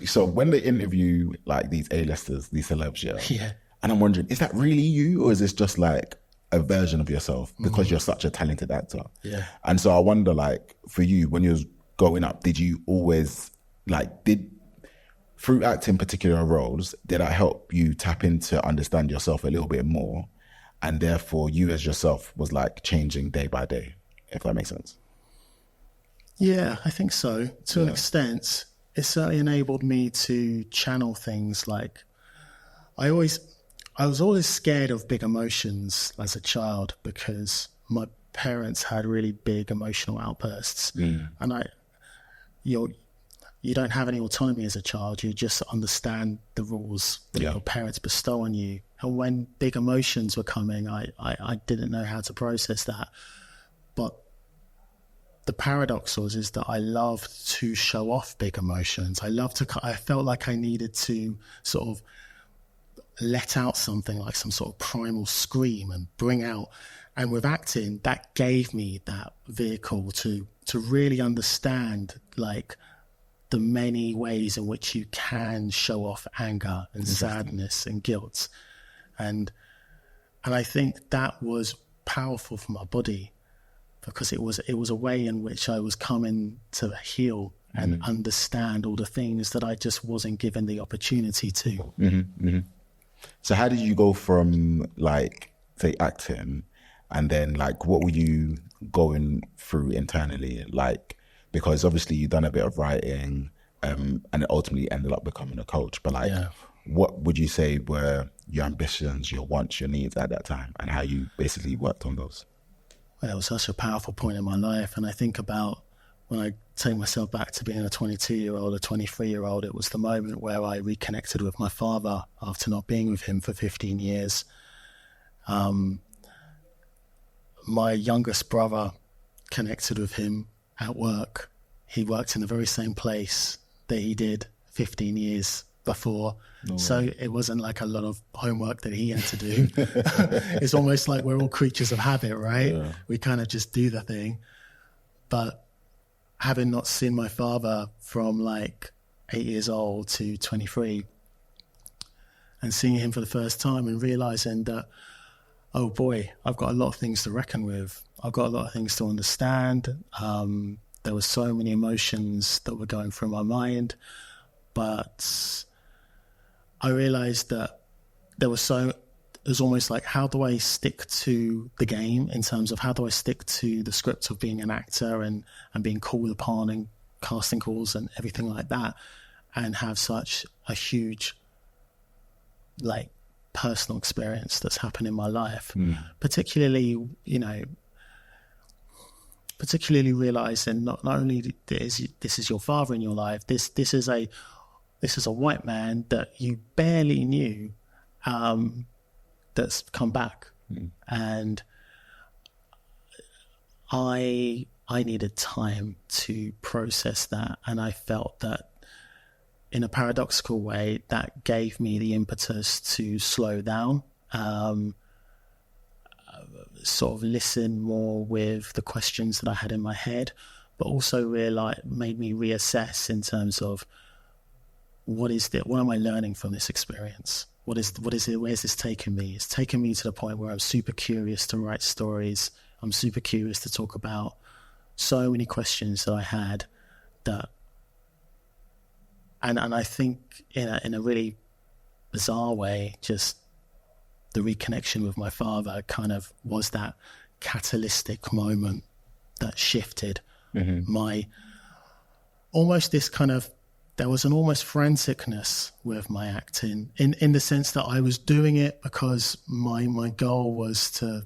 S2: So when they interview like these A-listers, these celebs, yeah. And I'm wondering, is that really you, or is this just like a version of yourself because you're such a talented actor.
S1: Yeah.
S2: And so I wonder, like, for you, when you was growing up, did you always, like, through acting particular roles, did that help you tap into understand yourself a little bit more? And therefore you as yourself was like changing day by day, if that makes sense?
S1: Yeah, I think so. To an extent, it certainly enabled me to channel things. Like I was always scared of big emotions as a child because my parents had really big emotional outbursts. And you don't have any autonomy as a child. You just understand the rules that your parents bestow on you. And when big emotions were coming, I didn't know how to process that. But the paradox is that I loved to show off big emotions. I felt like I needed to sort of let out something, like some sort of primal scream, and bring out. And with acting, that gave me that vehicle to really understand, like, the many ways in which you can show off anger and sadness and guilt. And I think that was powerful for my body, because it was a way in which I was coming to heal and understand all the things that I just wasn't given the opportunity to.
S2: So how did you go from, like, say, acting, and then, like, what were you going through internally? Like, because obviously you've done a bit of writing, and it ultimately ended up becoming a coach. But, like, what would you say were your ambitions, your wants, your needs at that time, and how you basically worked on those?
S1: Well, it was such a powerful point in my life. And I think about when I take myself back to being a 22-year-old, a 23-year-old, it was the moment where I reconnected with my father after not being with him for 15 years. My youngest brother connected with him at work. He worked in the very same place that he did 15 years before. So it wasn't like a lot of homework that he had to do. It's almost like we're all creatures of habit, right? Yeah. We kind of just do the thing. But having not seen my father from like 8 years old to 23, and seeing him for the first time and realizing that, oh boy, I've got a lot of things to reckon with. I've got a lot of things to understand. There were so many emotions that were going through my mind, but I realized that it was almost like, how do I stick to the game in terms of how do I stick to the script of being an actor and being called upon and casting calls and everything like that, and have such a huge, like, personal experience that's happened in my life, particularly realizing not only this is your father in your life, this is a white man that you barely knew, that's come back. And I needed time to process that, and I felt that in a paradoxical way that gave me the impetus to slow down, sort of listen more with the questions that I had in my head, but also made me reassess in terms of what am I learning from this experience? What is it? Where's this taken me? It's taken me to the point where I'm super curious to write stories. I'm super curious to talk about so many questions that I had and I think in a really bizarre way, just the reconnection with my father kind of was that catalytic moment that shifted my almost this kind of, there was an almost forensicness with my acting in the sense that I was doing it because my goal was to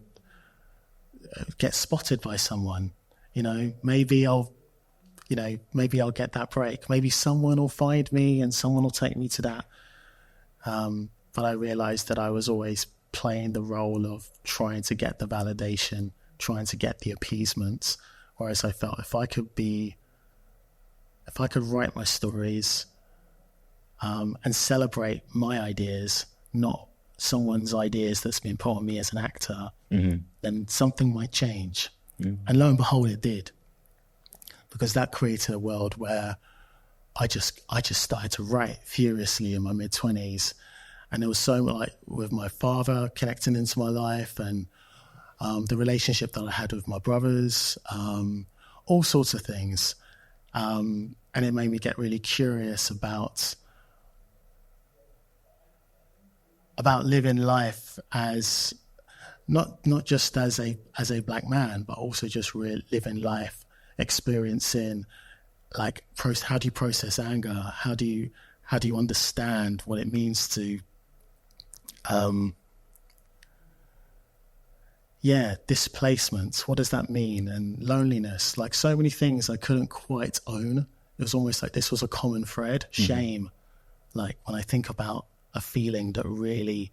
S1: get spotted by someone. Maybe I'll get that break. Maybe someone will find me and someone will take me to that. But I realized that I was always playing the role of trying to get the validation, trying to get the appeasement. Whereas I felt if I could write my stories and celebrate my ideas, not someone's ideas that's been put on me as an actor, then something might change. And lo and behold, it did. Because that created a world where I just started to write furiously in my mid-20s. And it was so, like, with my father connecting into my life and the relationship that I had with my brothers, all sorts of things. And it made me get really curious about living life as not just as a black man, but also just living life, experiencing like how do you process anger? How do you understand what it means to displacement? What does that mean? And loneliness, like so many things I couldn't quite own. It was almost like this was a common thread. Shame, like when I think about a feeling that really,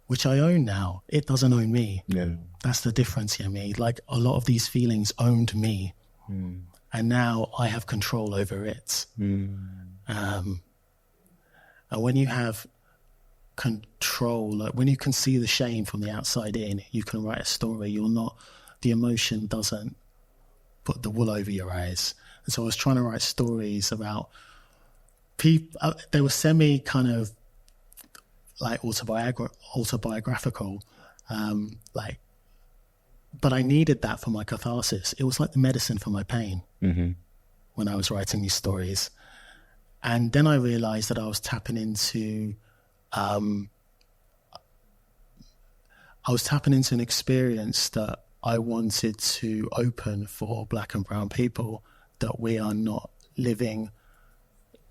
S1: which I own now, it doesn't own me.
S2: Yeah.
S1: That's the difference, me. Like a lot of these feelings owned me, and now I have control over it. And when you have control, like when you can see the shame from the outside in, you can write a story. The emotion doesn't put the wool over your eyes. And so I was trying to write stories about people. They were semi kind of like autobiographical, but I needed that for my catharsis. It was like the medicine for my pain when I was writing these stories. And then I realized that I was tapping into an experience that I wanted to open for Black and brown people, that we are not living,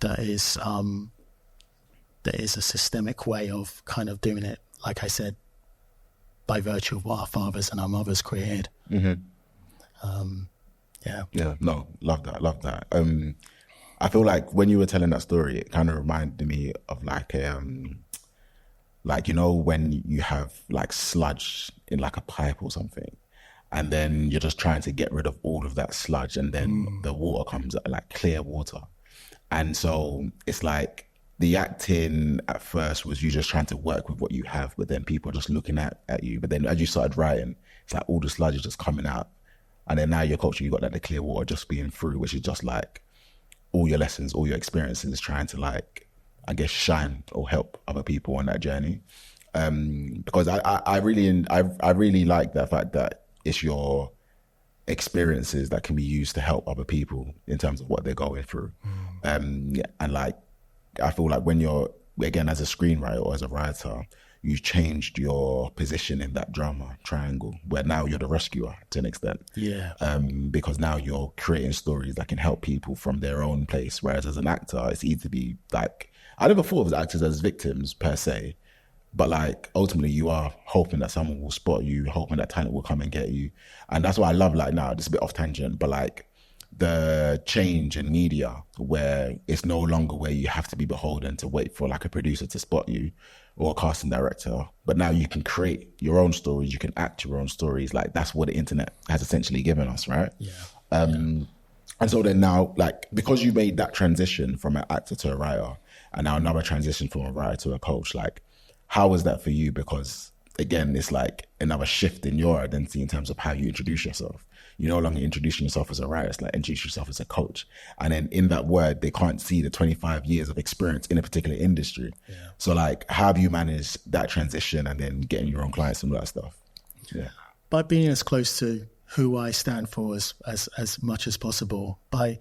S1: that is a systemic way of kind of doing it, like I said, by virtue of what our fathers and our mothers created.
S2: No, love that. I feel like when you were telling that story, it kind of reminded me of like like, you know, when you have like sludge in like a pipe or something, and then you're just trying to get rid of all of that sludge, and then the water comes out like clear water. And so it's like the acting at first was you just trying to work with what you have, but then people are just looking at you. But then as you started writing, it's like all the sludge is just coming out. And then now your culture, you got like the clear water just being through, which is just like all your lessons, all your experiences, trying to like, I guess, shine or help other people on that journey. Because I really like the fact that it's your experiences that can be used to help other people in terms of what they're going through. And like, I feel like when you're, again, as a screenwriter or as a writer, you changed your position in that drama triangle, where now you're the rescuer to an extent.
S1: Yeah.
S2: Because now you're creating stories that can help people from their own place. Whereas as an actor, it's easy to be like, I never thought of actors as victims per se, but like ultimately you are hoping that someone will spot you, hoping that talent will come and get you. And that's why I love, like, now, just a bit off tangent, but like the change in media where it's no longer where you have to be beholden to wait for like a producer to spot you or a casting director, but now you can create your own stories, you can act your own stories. Like that's what the internet has essentially given us, right?
S1: Yeah.
S2: And so then now, like, because you made that transition from an actor to a writer, and now another transition from a writer to a coach, like, how was that for you? Because again, it's like another shift in your identity in terms of how you introduce yourself. You're no longer introducing yourself as a writer, it's like introduce yourself as a coach. And then in that word, they can't see the 25 years of experience in a particular industry. Yeah. So like, how have you managed that transition and then getting your own clients and all that stuff? Yeah.
S1: By being as close to who I stand for as much as possible, by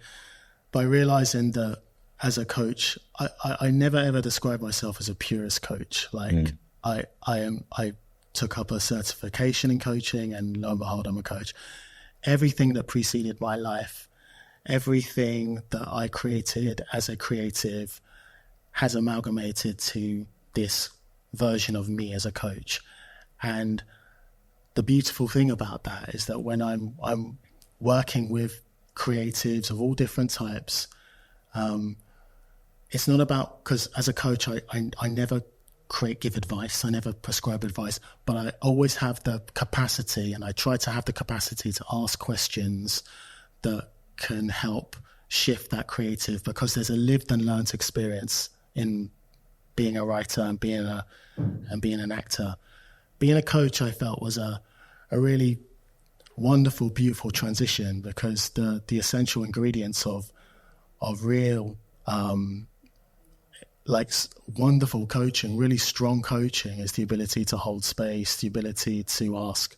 S1: realizing that as a coach, I never ever describe myself as a purist coach. Like I took up a certification in coaching, and lo and behold, I'm a coach. Everything that preceded my life, everything that I created as a creative has amalgamated to this version of me as a coach. And the beautiful thing about that is that when I'm working with creatives of all different types, it's not about, because as a coach, I never give advice, I never prescribe advice, but I always have the capacity, and I try to have the capacity to ask questions that can help shift that creative, because there's a lived and learned experience in being a writer and being an actor. Being a coach, I felt, was a really wonderful, beautiful transition, because the essential ingredients of real like wonderful coaching, really strong coaching, is the ability to hold space, the ability to ask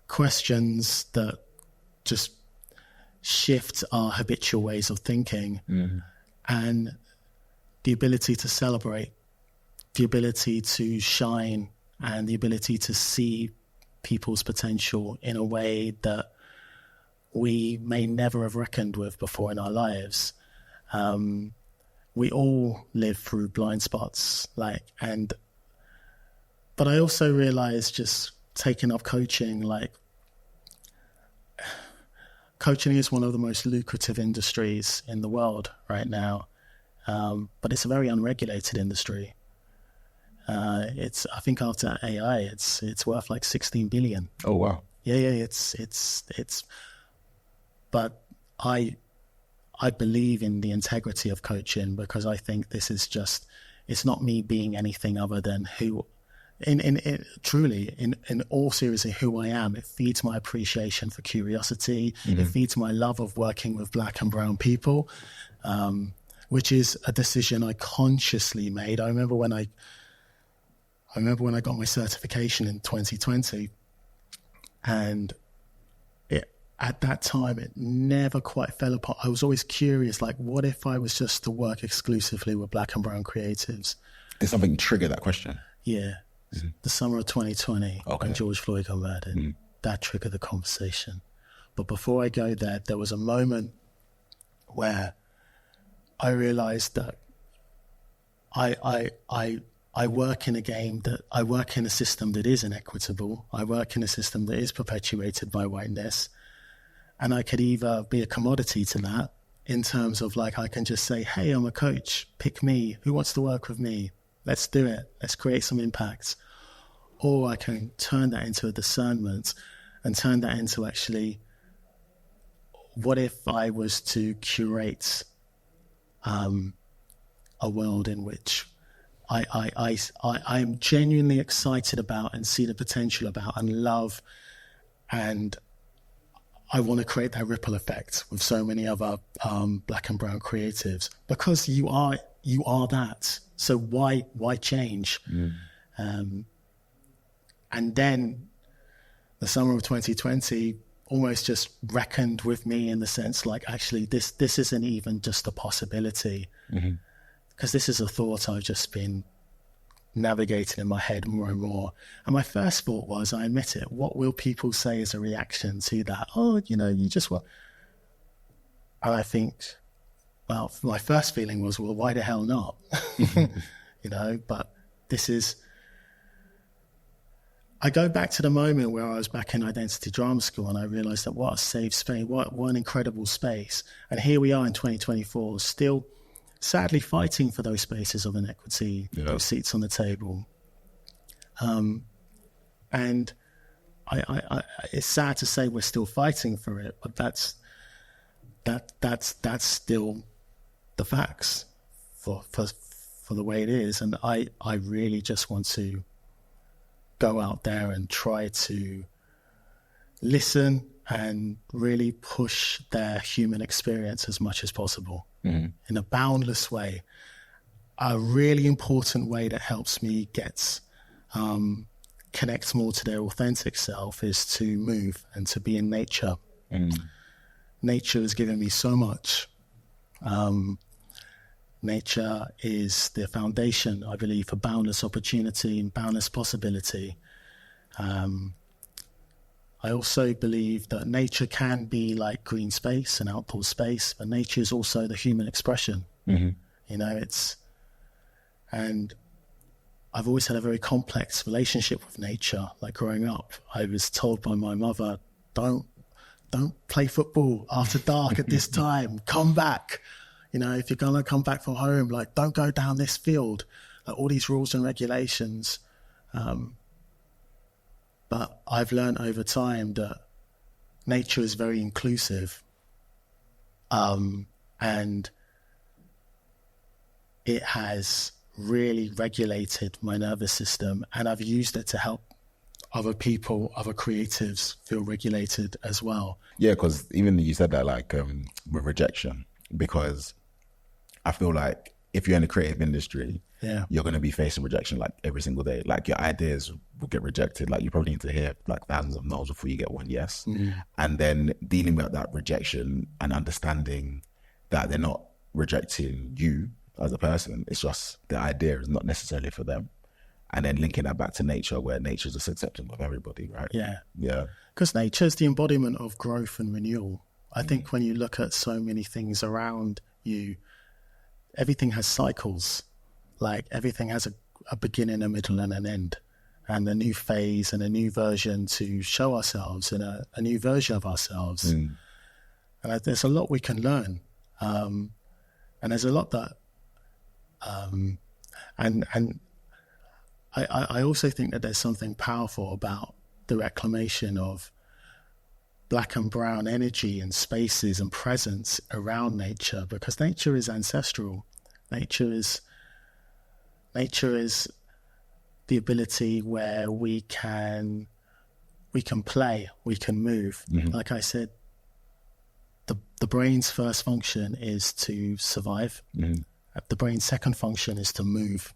S1: questions that just shift our habitual ways of thinking, and the ability to celebrate, the ability to shine, and the ability to see people's potential in a way that we may never have reckoned with before in our lives. We all live through blind spots, but I also realized, just taking up coaching, coaching is one of the most lucrative industries in the world right now, but it's a very unregulated industry. I think after AI, it's worth like 16 billion.
S2: Oh wow!
S1: Yeah. But I believe in the integrity of coaching, because I think this is it's not me being anything other than who. Truly, in all seriousness, who I am. It feeds my appreciation for curiosity. It feeds my love of working with Black and brown people, which is a decision I consciously made. I remember when I got my certification in 2020, and at that time, it never quite fell apart. I was always curious, what if I was just to work exclusively with Black and brown creatives?
S2: Did something trigger that question?
S1: Yeah. The summer of 2020, when George Floyd got murdered, that triggered the conversation. But before I go there was a moment where I realized that I work in a game I work in a system that is inequitable. I work in a system that is perpetuated by whiteness. And I could either be a commodity to that, in terms of I can just say, hey, I'm a coach, pick me, who wants to work with me? Let's do it. Let's create some impact. Or I can turn that into a discernment and turn that into, actually, what if I was to curate a world in which I am genuinely excited about and see the potential about and love, and I want to create that ripple effect with so many other Black and brown creatives, because you are that. So why change? And then the summer of 2020 almost just reckoned with me, in the sense actually this isn't even just a possibility, because this is a thought I've just been navigating in my head more and more. And my first thought was, I admit it, what will people say as a reaction to that? Oh, you just what? And I think, well, my first feeling was, well, why the hell not? But this is, I go back to the moment where I was back in Identity Drama School, and I realized that what a safe space, what an incredible space. And here we are in 2024, still sadly fighting for those spaces of inequity, those seats on the table. And I it's sad to say we're still fighting for it, but that's still the facts for the way it is. And I really just want to go out there and try to listen and really push their human experience as much as possible in a boundless way. A really important way that helps me connect more to their authentic self is to move and to be in nature. Nature has given me so much. Nature is the foundation, I believe, for boundless opportunity and boundless possibility. I also believe that nature can be like green space and outdoor space, but nature is also the human expression. And I've always had a very complex relationship with nature. Like growing up, I was told by my mother, don't play football after dark at this time, come back. If you're going to come back from home, don't go down this field, all these rules and regulations. But I've learned over time that nature is very inclusive. And it has really regulated my nervous system, and I've used it to help other people, other creatives feel regulated as well.
S2: Yeah, because even you said that with rejection, because I feel like if you're in the creative industry,
S1: Yeah.
S2: you're going to be facing rejection like every single day. Like your ideas will get rejected. Like you probably need to hear like thousands of no's before you get one yes. And then dealing with that rejection and understanding that they're not rejecting you as a person. It's just the idea is not necessarily for them. And then linking that back to nature, where nature's just accepting of everybody, right?
S1: Yeah.
S2: Yeah.
S1: Because nature is the embodiment of growth and renewal. I think when you look at so many things around you, everything has cycles. Like everything has a beginning, a middle, and an end, and a new phase and a new version to show ourselves and a new version of ourselves. And there's a lot we can learn. And there's a lot that, and I also think that there's something powerful about the reclamation of black and brown energy and spaces and presence around nature, because nature is ancestral. Nature is the ability where we can play, we can move. Like I said, the brain's first function is to survive. The brain's second function is to move.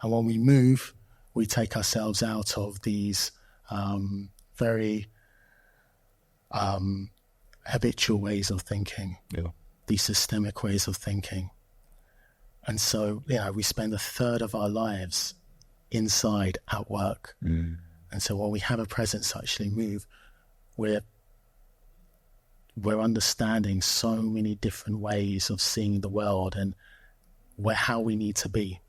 S1: And when we move, we take ourselves out of these very habitual ways of thinking, these systemic ways of thinking. And so, we spend a third of our lives inside at work. And so when we have a presence to actually move, we're understanding so many different ways of seeing the world and how we need to be.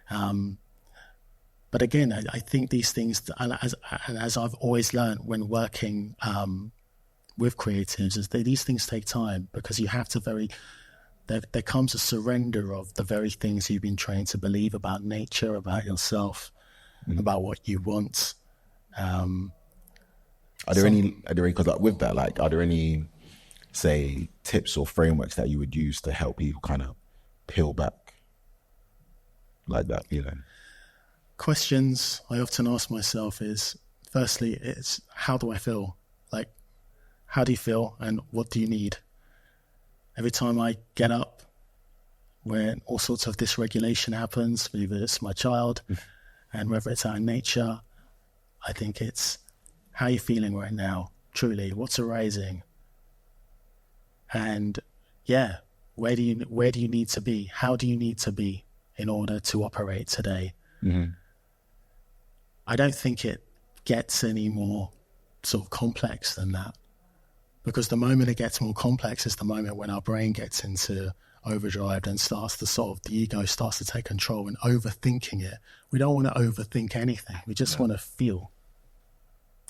S1: But again, I think these things, and as I've always learned when working with creatives, is that these things take time, because you have to there comes a surrender of the very things you've been trained to believe about nature, about yourself, about what you want.
S2: Are there any, because with that, like, are there any, say, tips or frameworks that you would use to help people kind of peel back like that,
S1: Questions I often ask myself is, firstly, it's how do I feel? Like, how do you feel and what do you need? Every time I get up, when all sorts of dysregulation happens, whether it's my child and whether it's out in nature, I think it's, how are you feeling right now? Truly, what's arising? And where do you need to be? How do you need to be in order to operate today? I don't think it gets any more sort of complex than that, because the moment it gets more complex is the moment when our brain gets into overdrive and the ego starts to take control and overthinking it. We don't want to overthink anything. We just want to feel.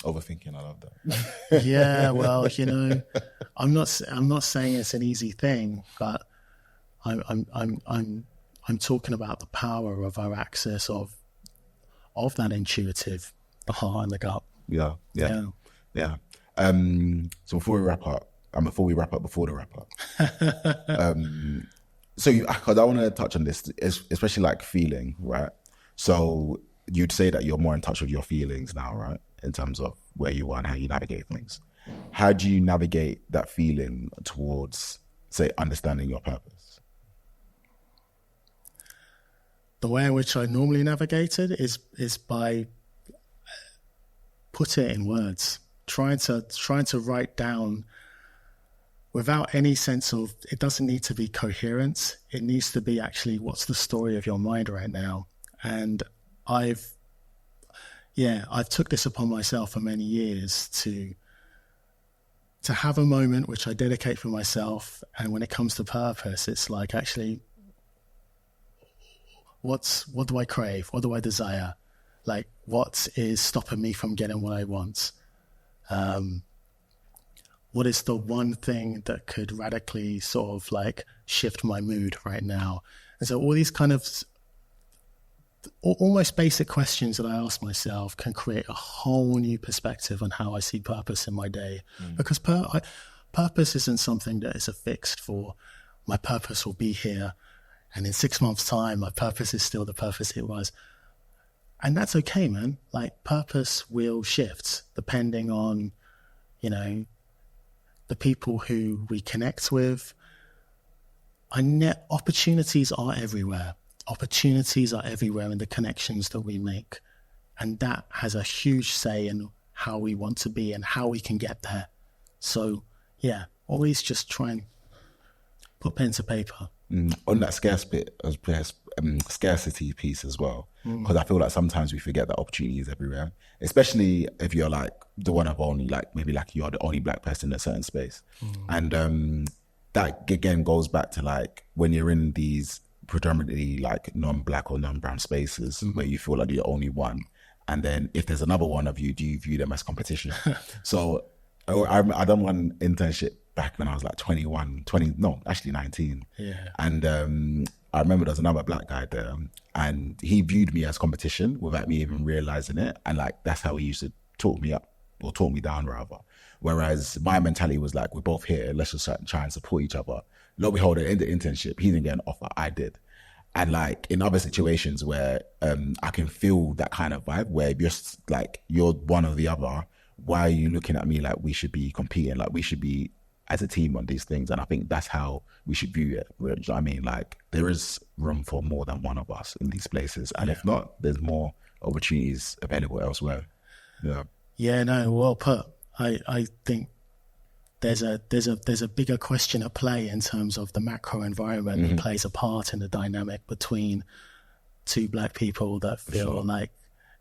S2: Overthinking, I love that.
S1: Yeah, well, I'm not saying it's an easy thing, but I'm talking about the power of our access of that intuitive, the heart and the gut.
S2: Yeah. So before we wrap up, before the wrap up, so because I want to touch on this, especially like feeling, right? So you'd say that you're more in touch with your feelings now, right? In terms of where you are and how you navigate things. How do you navigate that feeling towards, say, understanding your purpose?
S1: The way in which I normally navigate it is by put it in words, trying to write down without any sense of, it doesn't need to be coherence. It needs to be actually, what's the story of your mind right now? And I've took this upon myself for many years to have a moment which I dedicate for myself. And when it comes to purpose, it's like, actually, what do I crave? What do I desire? Like, what is stopping me from getting what I want? What is the one thing that could radically sort of like shift my mood right now? And so all these kind of almost basic questions that I ask myself can create a whole new perspective on how I see purpose in my day. Because purpose isn't something that is affixed for, my purpose will be here, and in 6 months' time, my purpose is still the purpose it was. And that's okay, man. Like, purpose will shift depending on, the people who we connect with, opportunities are everywhere. Opportunities are everywhere in the connections that we make. And that has a huge say in how we want to be and how we can get there. So, yeah, always just try and put pen to paper.
S2: On that scarcity piece as well, because I feel like sometimes we forget that opportunity is everywhere, especially if you're like the one of only, like maybe like you're the only black person in a certain space. And that again goes back to like when you're in these predominantly like non-black or non-brown spaces where you feel like you're the only one. And then if there's another one of you, do you view them as competition? So I done one internship back when I was like 19.
S1: Yeah.
S2: And I remember there was another black guy there and he viewed me as competition without me even realizing it. And like, that's how he used to talk me up or talk me down rather. Whereas my mentality was like, we're both here, let's just try and support each other. Lo and behold, in the internship, he didn't get an offer, I did. And like in other situations where I can feel that kind of vibe where you're one or the other, why are you looking at me like we should be competing, like we should be as a team on these things? And I think that's how we should view it. You know what I mean? Like there is room for more than one of us in these places. And if not, there's more opportunities available elsewhere. Yeah.
S1: Yeah, no, well put. I think there's a bigger question at play in terms of the macro environment that plays a part in the dynamic between two black people that feel like,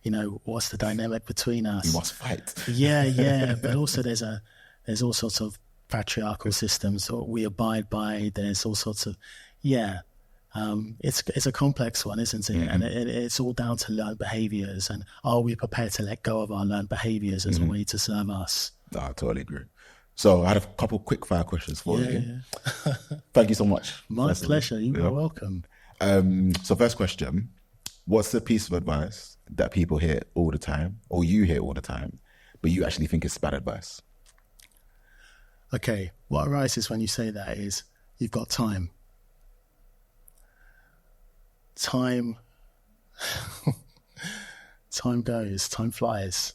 S1: you know, what's the dynamic between us?
S2: We must fight.
S1: Yeah. But also there's all sorts of patriarchal systems that we abide by. There's all sorts of, it's a complex one, isn't it? And it's all down to learned behaviors. And are we prepared to let go of our learned behaviors as a way to serve us?
S2: No, I totally agree. So I had a couple quick fire questions for you. Yeah. Thank you so much.
S1: My pleasure. You are welcome.
S2: So first question, what's the piece of advice that people hear all the time or you hear all the time, but you actually think it's bad advice?
S1: Okay. What arises when you say that is you've got time. Time goes, time flies.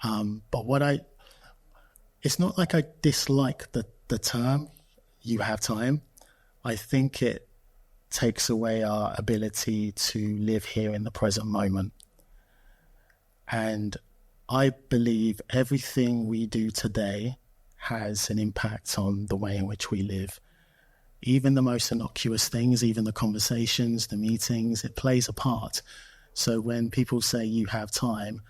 S1: But it's not like I dislike the term, you have time. I think it takes away our ability to live here in the present moment. And I believe everything we do today has an impact on the way in which we live. Even the most innocuous things, even the conversations, the meetings, it plays a part. So when people say you have time,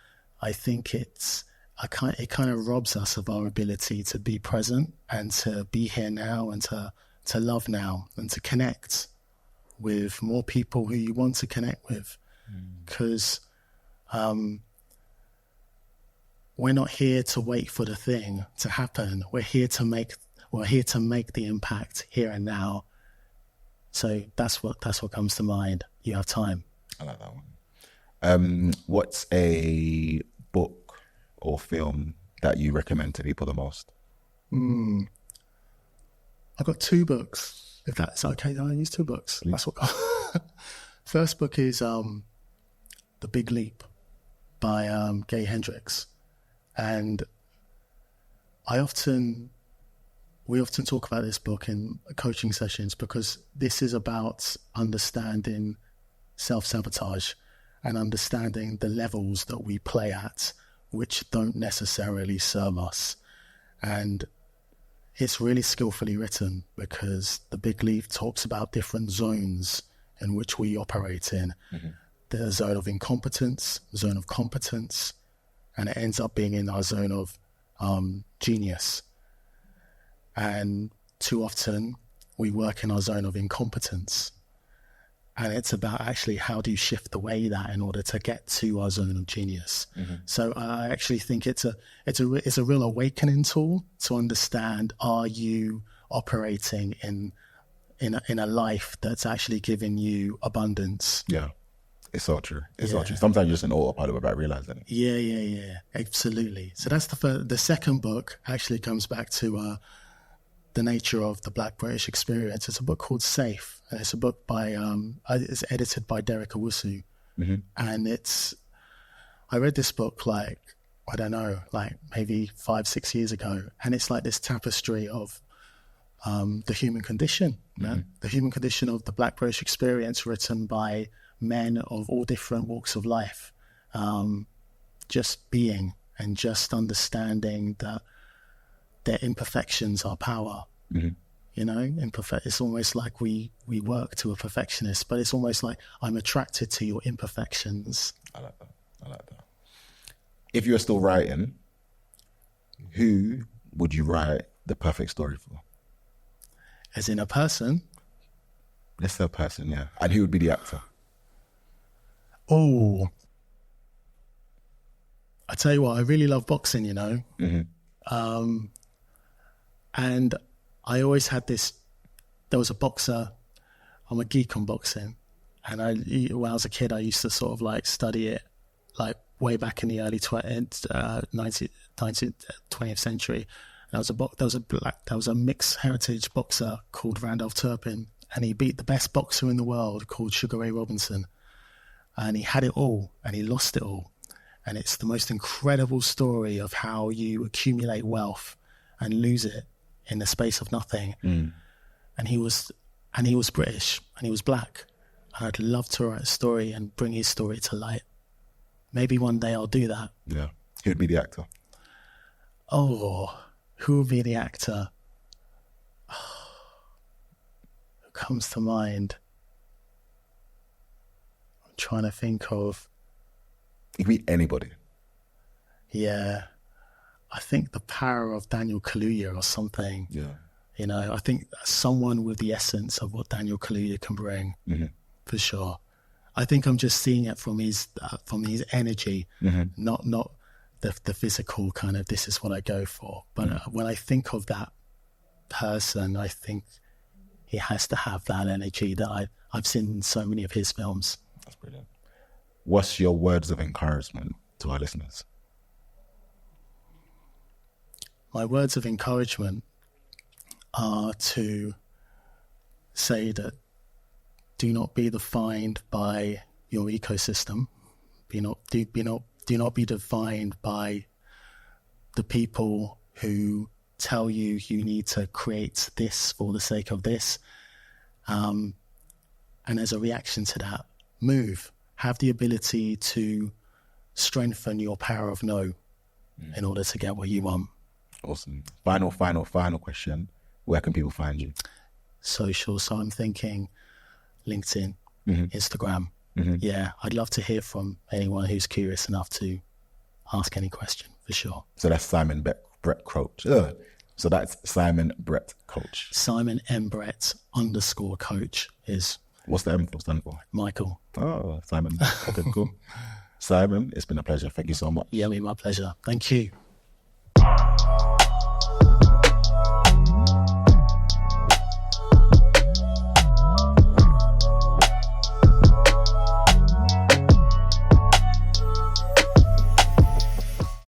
S1: I think it kind of robs us of our ability to be present and to be here now and to love now and to connect with more people who you want to connect with. Because we're not here to wait for the thing to happen. We're here to make the impact here and now. So that's what comes to mind. You have time.
S2: I like that one. What's a book or film that you recommend to people the most?
S1: I've got two books, if that's okay. I use two books. Please. That's what. First book is The Big Leap by Gay Hendricks, and we often talk about this book in coaching sessions because this is about understanding self-sabotage and understanding the levels that we play at, which don't necessarily serve us. And it's really skillfully written because The Big Leap talks about different zones in which we operate in. The zone of incompetence, zone of competence, and it ends up being in our zone of genius. And too often we work in our zone of incompetence. And it's about actually how do you shift the way that in order to get to our zone of genius. So I actually think it's a real awakening tool to understand, are you operating in a life that's actually giving you abundance?
S2: Yeah, it's so true. It's so true. Sometimes you're just an autopilot without realizing it.
S1: Yeah, absolutely. So that's the second book actually comes back to the nature of the Black British experience. It's a book called Safe, and it's a book by it's edited by Derek Owusu, and I read this book like maybe 5-6 years ago, and it's like this tapestry of The Human Condition, man. The Human Condition of the Black British Experience, written by men of all different walks of life. Just being and just understanding that their imperfections are power. You know, it's almost like we work to a perfectionist, but it's almost like I'm attracted to your imperfections.
S2: I like that. If you're still writing, who would you write the perfect story for?
S1: As in a person?
S2: Let's say a person, yeah. And who would be the actor?
S1: Oh, I tell you what, I really love boxing, you know. And I always had this, there was a boxer, I'm a geek on boxing. And when I was a kid, I used to sort of like study it, like way back in the early 20th century. And there was a mixed heritage boxer called Randolph Turpin, and he beat the best boxer in the world called Sugar Ray Robinson. And he had it all, and he lost it all. And it's the most incredible story of how you accumulate wealth and lose it in the space of nothing. And he was British, and he was black. And I'd love to write a story and bring his story to light. Maybe one day I'll do that.
S2: Yeah. Who would be the actor?
S1: Oh, who would be the actor? Who comes to mind? I'm trying to think of.
S2: It could be anybody.
S1: Yeah. I think the power of Daniel Kaluuya or something.
S2: Yeah.
S1: You know, I think someone with the essence of what Daniel Kaluuya can bring, for sure. I think I'm just seeing it from his energy, not the physical kind of, this is what I go for. But when I think of that person, I think he has to have that energy that I've seen in so many of his films.
S2: That's brilliant. What's your words of encouragement to our listeners?
S1: My words of encouragement are to say that do not be defined by your ecosystem. Do not be defined by the people who tell you you need to create this for the sake of this. And as a reaction to that, move. Have the ability to strengthen your power of no in order to get what you want.
S2: Awesome. Final question. Where can people find you?
S1: Social. So I'm thinking LinkedIn, Instagram. Yeah, I'd love to hear from anyone who's curious enough to ask any question, for sure.
S2: So that's Simon Brett Coach. So that's Simon Brett Coach.
S1: Simon M. Brett _coach is...
S2: What's the M stand for?
S1: Michael.
S2: Oh, Simon. Okay, cool. Simon, it's been a pleasure. Thank you so much.
S1: Yeah, my pleasure. Thank you.